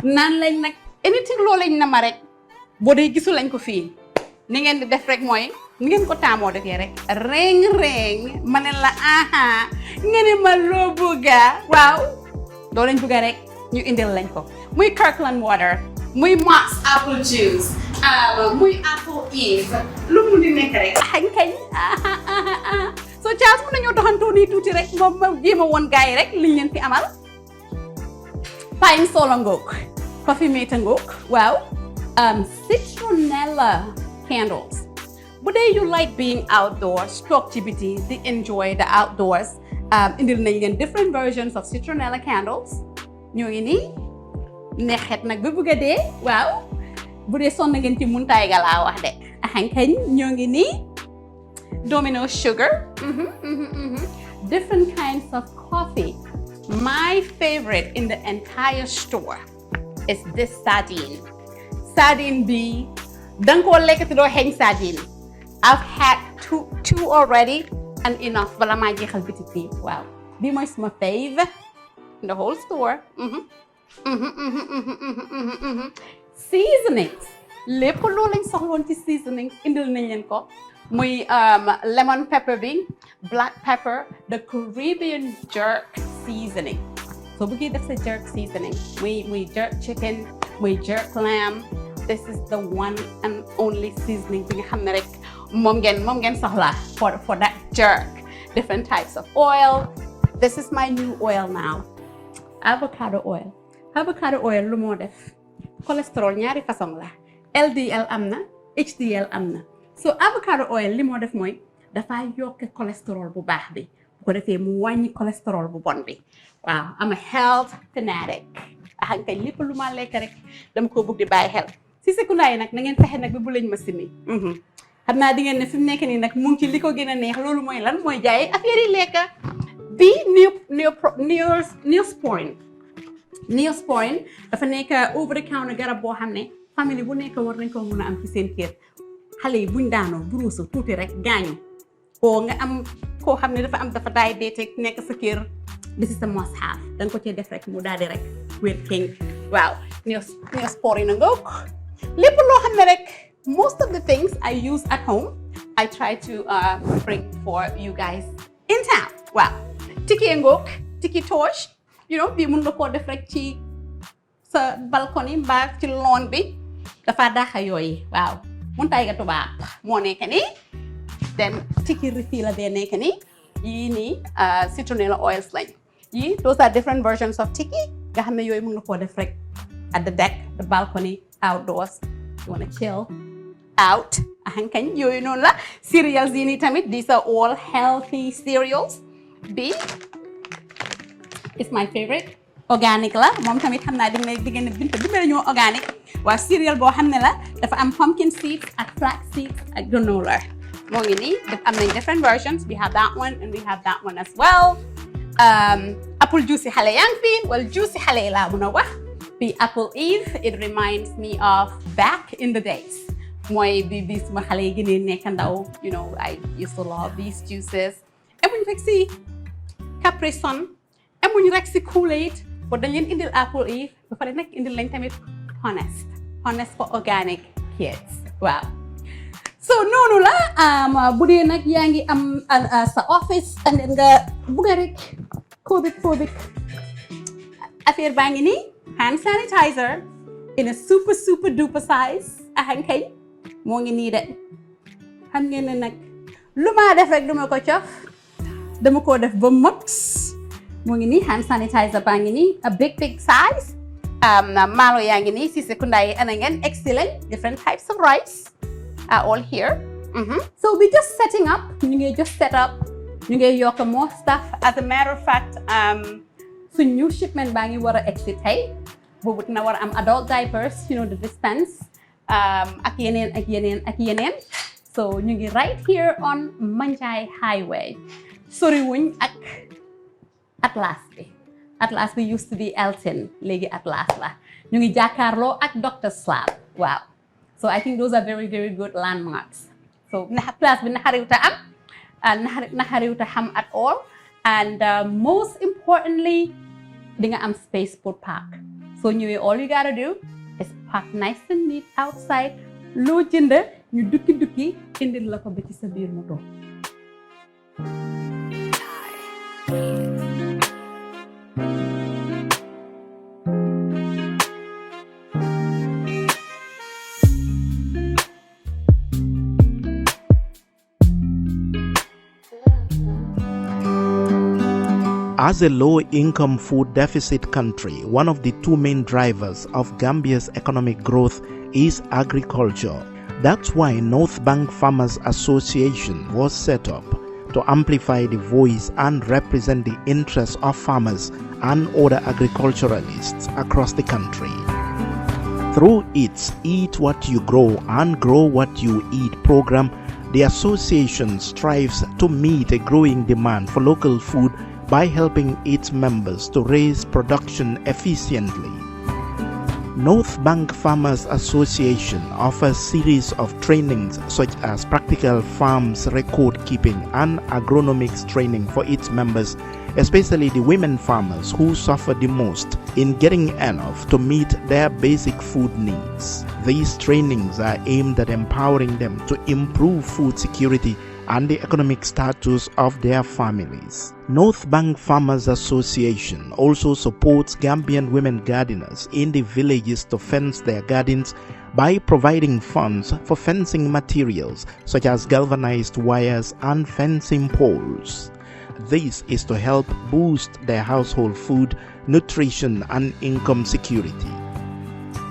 naan lañ nag anything loo lañ na ma rek boo dee gisu lañ ko fii ni ngeen di def rek mooy ni ngeen ko taamoo defee rek reng ma ne la aha nga ne ma loo bëgga waaw doo lañ bëgga rek ñu indil lañ ko muy Kirkland water muy Max apple juice muy apple eve lu mu di nekk rek kañ so Charles mën nañoo doxantoo nii tuuti rek moom jéem a woon gars yi rek liñ leen fi amal pine solo ngoog coffee mate ngoog waaw citronella candles. But then you like being outdoors, talk to biti, they enjoy the outdoors. Indil nañ leen different versions of citronella candles. Ñoo ngi nii neexet nag ba bëgg a dee waaw bu dee sonn ngeen ci muntaay ga laa wax de axankañ ñoo ngi nii domino sugar different kinds of coffee. My favorite in the entire store is this sardine. Sardine bi danga koo lekk te doo xeeñ sardine. I've had two already and enough bala maa jeexal bitik bi waaw bi mooy suma fave in the whole store. Seasonings lépp loo lañ soxloon ci seasonings indil nañ leen ko muy lemon pepper bi black pepper the Caribbean jerk seasoning soo bëggee def sa jerk seasoning muy jerk chicken muy jerk lamb. This is the one and only seasoning bi nga xam ne rek moom ngeen soxla for that jerk. Different types of oil. This is my new oil now. Avocado oil. Avocado oil lu moo def cholesterol ñaari façon la LDL am na HDL am na so avocado oil li moo def mooy dafa yokk cholesterol bu baax bi bu ko defee mu wàññi cholesterol bu bon bi waaw am a health fanatic axan kay lépp lu ma lekk rek dama ko bëgg di bàyyi xel si secondaire yi nag na ngeen fexe nag bi bu lañ ma simi xam naa di ngeen ne fi mu nekk nii nag mu ngi ci li ko gën a neex loolu mooy lan mooy jaay affaire yi lekk bi Neosporin dafa nekk over the counter garab boo xam ne famille bu nekk war nañ ko mën a am ci seen kër xale yi buñ daanoo buruusu tuuti rek gaañu oo nga am koo xam ne dafa diabetic nekk sa kër this is a must have danga ko cee def rek mu daal di rek wér king waaw Neosporin nga lépp loo xam ne rek most of the things I use at home I try to bring for you guys in town waaw tiki ngoog tiki torch bii mun nga koo def rek ci sa balcony mbaa ci lawn bi dafa daaxa yooyu waaw mun tay ga tubaab moo nekk nii then tiki refill la bee nekk nii yii nii citronella oils lañ yii those are different versions of tiki nga xam ne yooyu mun nga koo def rek at the deck the balcony outdoors you wanna chill out ahankañ yooyu noonu la cereals yi nii tamit these are all healthy cereals bi is my favorite organic la moom tamit xam naa di ngeen binta bi ñoo organic waa cereal boo xam ne la dafa am pumpkin seeds ak flax seeds ak granola moo ngi nii am nañ different versions we have that one and we have that one as well apple juice yi xale yaa ngi fi wala juice yi xale yi laa mën a wax bi apple eve it reminds me of back in the days mooy bi suma xale yi gënee nekk ndaw I used to love these juices emuñ rek si Capri Sun emuñ rek si Kool-Aid ba dañ leen indil apple eve ba pare nag indil lañ tamit honest for organic kids waaw so noonu la bu dee nag yaa ngi am sa office and nga bugga rek COVID affaire baa ngi nii hand sanitizer in a super duper size ahankay moo ngi nii de xam ngeen ne nag lu ma def rek duma ko cof dama ko def ba mot moo ngi nii hand sanitizer baa ngi nii a big size maalo yaa ngi nii si sekunda yi ana ngeen excellent different types of rice are all here so we just setting up ñu ngi just set up ñu ngi yokk more stuff as a matter of fact suñ new shipment baa ngi war a exit tey boobu dina war a am adult diapers the dispense ak yeneen so ñu ngi right here on Manjai Highway sori wuñ ak Atlas bi used to be Elton léegi Atlas la ñu ngi jàkkaarloo ak Dr. Slab waaw so I think those are very very good landmarks so place bi naxariwta am naxariwta xam at all and most importantly di nga am space pour park so ñëwee all you gotta do is park nice and neat outside loo jënd ñu dukki indil la ko ba ci sa biir moto. As a low-income food deficit country, one of the two main drivers of Gambia's economic growth is agriculture. That's why North Bank Farmers Association was set up to amplify the voice and represent the interests of farmers and other agriculturalists across the country. Through its Eat What You Grow and Grow What You Eat program, the association strives to meet a growing demand for local food by helping its members to raise production efficiently. North Bank Farmers Association offers series of trainings such as practical farms record keeping and agronomics training for its members, especially the women farmers who suffer the most in getting enough to meet their basic food needs. These trainings are aimed at empowering them to improve food security and the economic status of their families. North Bank Farmers Association also supports Gambian women gardeners in the villages to fence their gardens by providing funds for fencing materials such as galvanized wires and fencing poles. This is to help boost their household food, nutrition, and income security.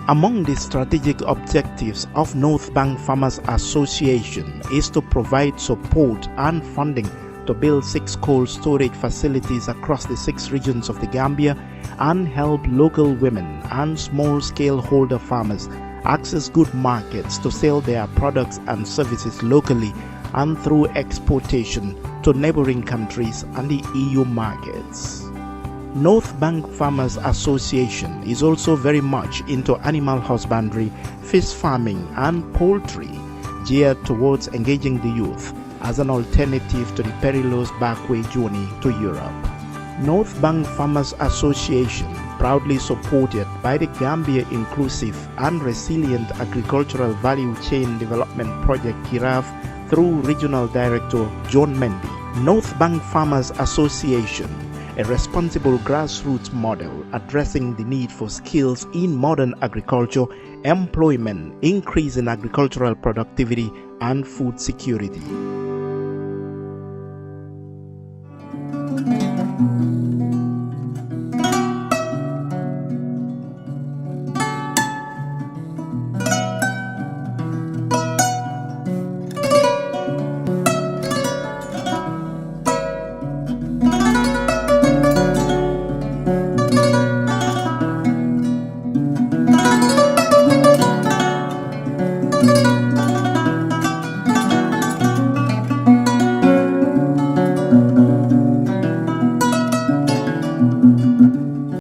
Among the strategic objectives of North Bank Farmers Association is to provide support and funding to build 6 cold storage facilities across the 6 regions of the Gambia and help local women and small-scale holder farmers access good markets to sell their products and services locally and through exportation to neighboring countries and the EU markets. North Bank Farmers Association is also very much into animal husbandry, fish farming and poultry, geared towards engaging the youth as an alternative to the perilous backway journey to Europe. North Bank Farmers Association, proudly supported by the Gambia Inclusive and Resilient Agricultural Value Chain Development Project GIRAV through Regional Director John Mendy. North Bank Farmers Association, a responsible grassroots model addressing the need for skills in modern agriculture, employment, increase in agricultural productivity, and food security.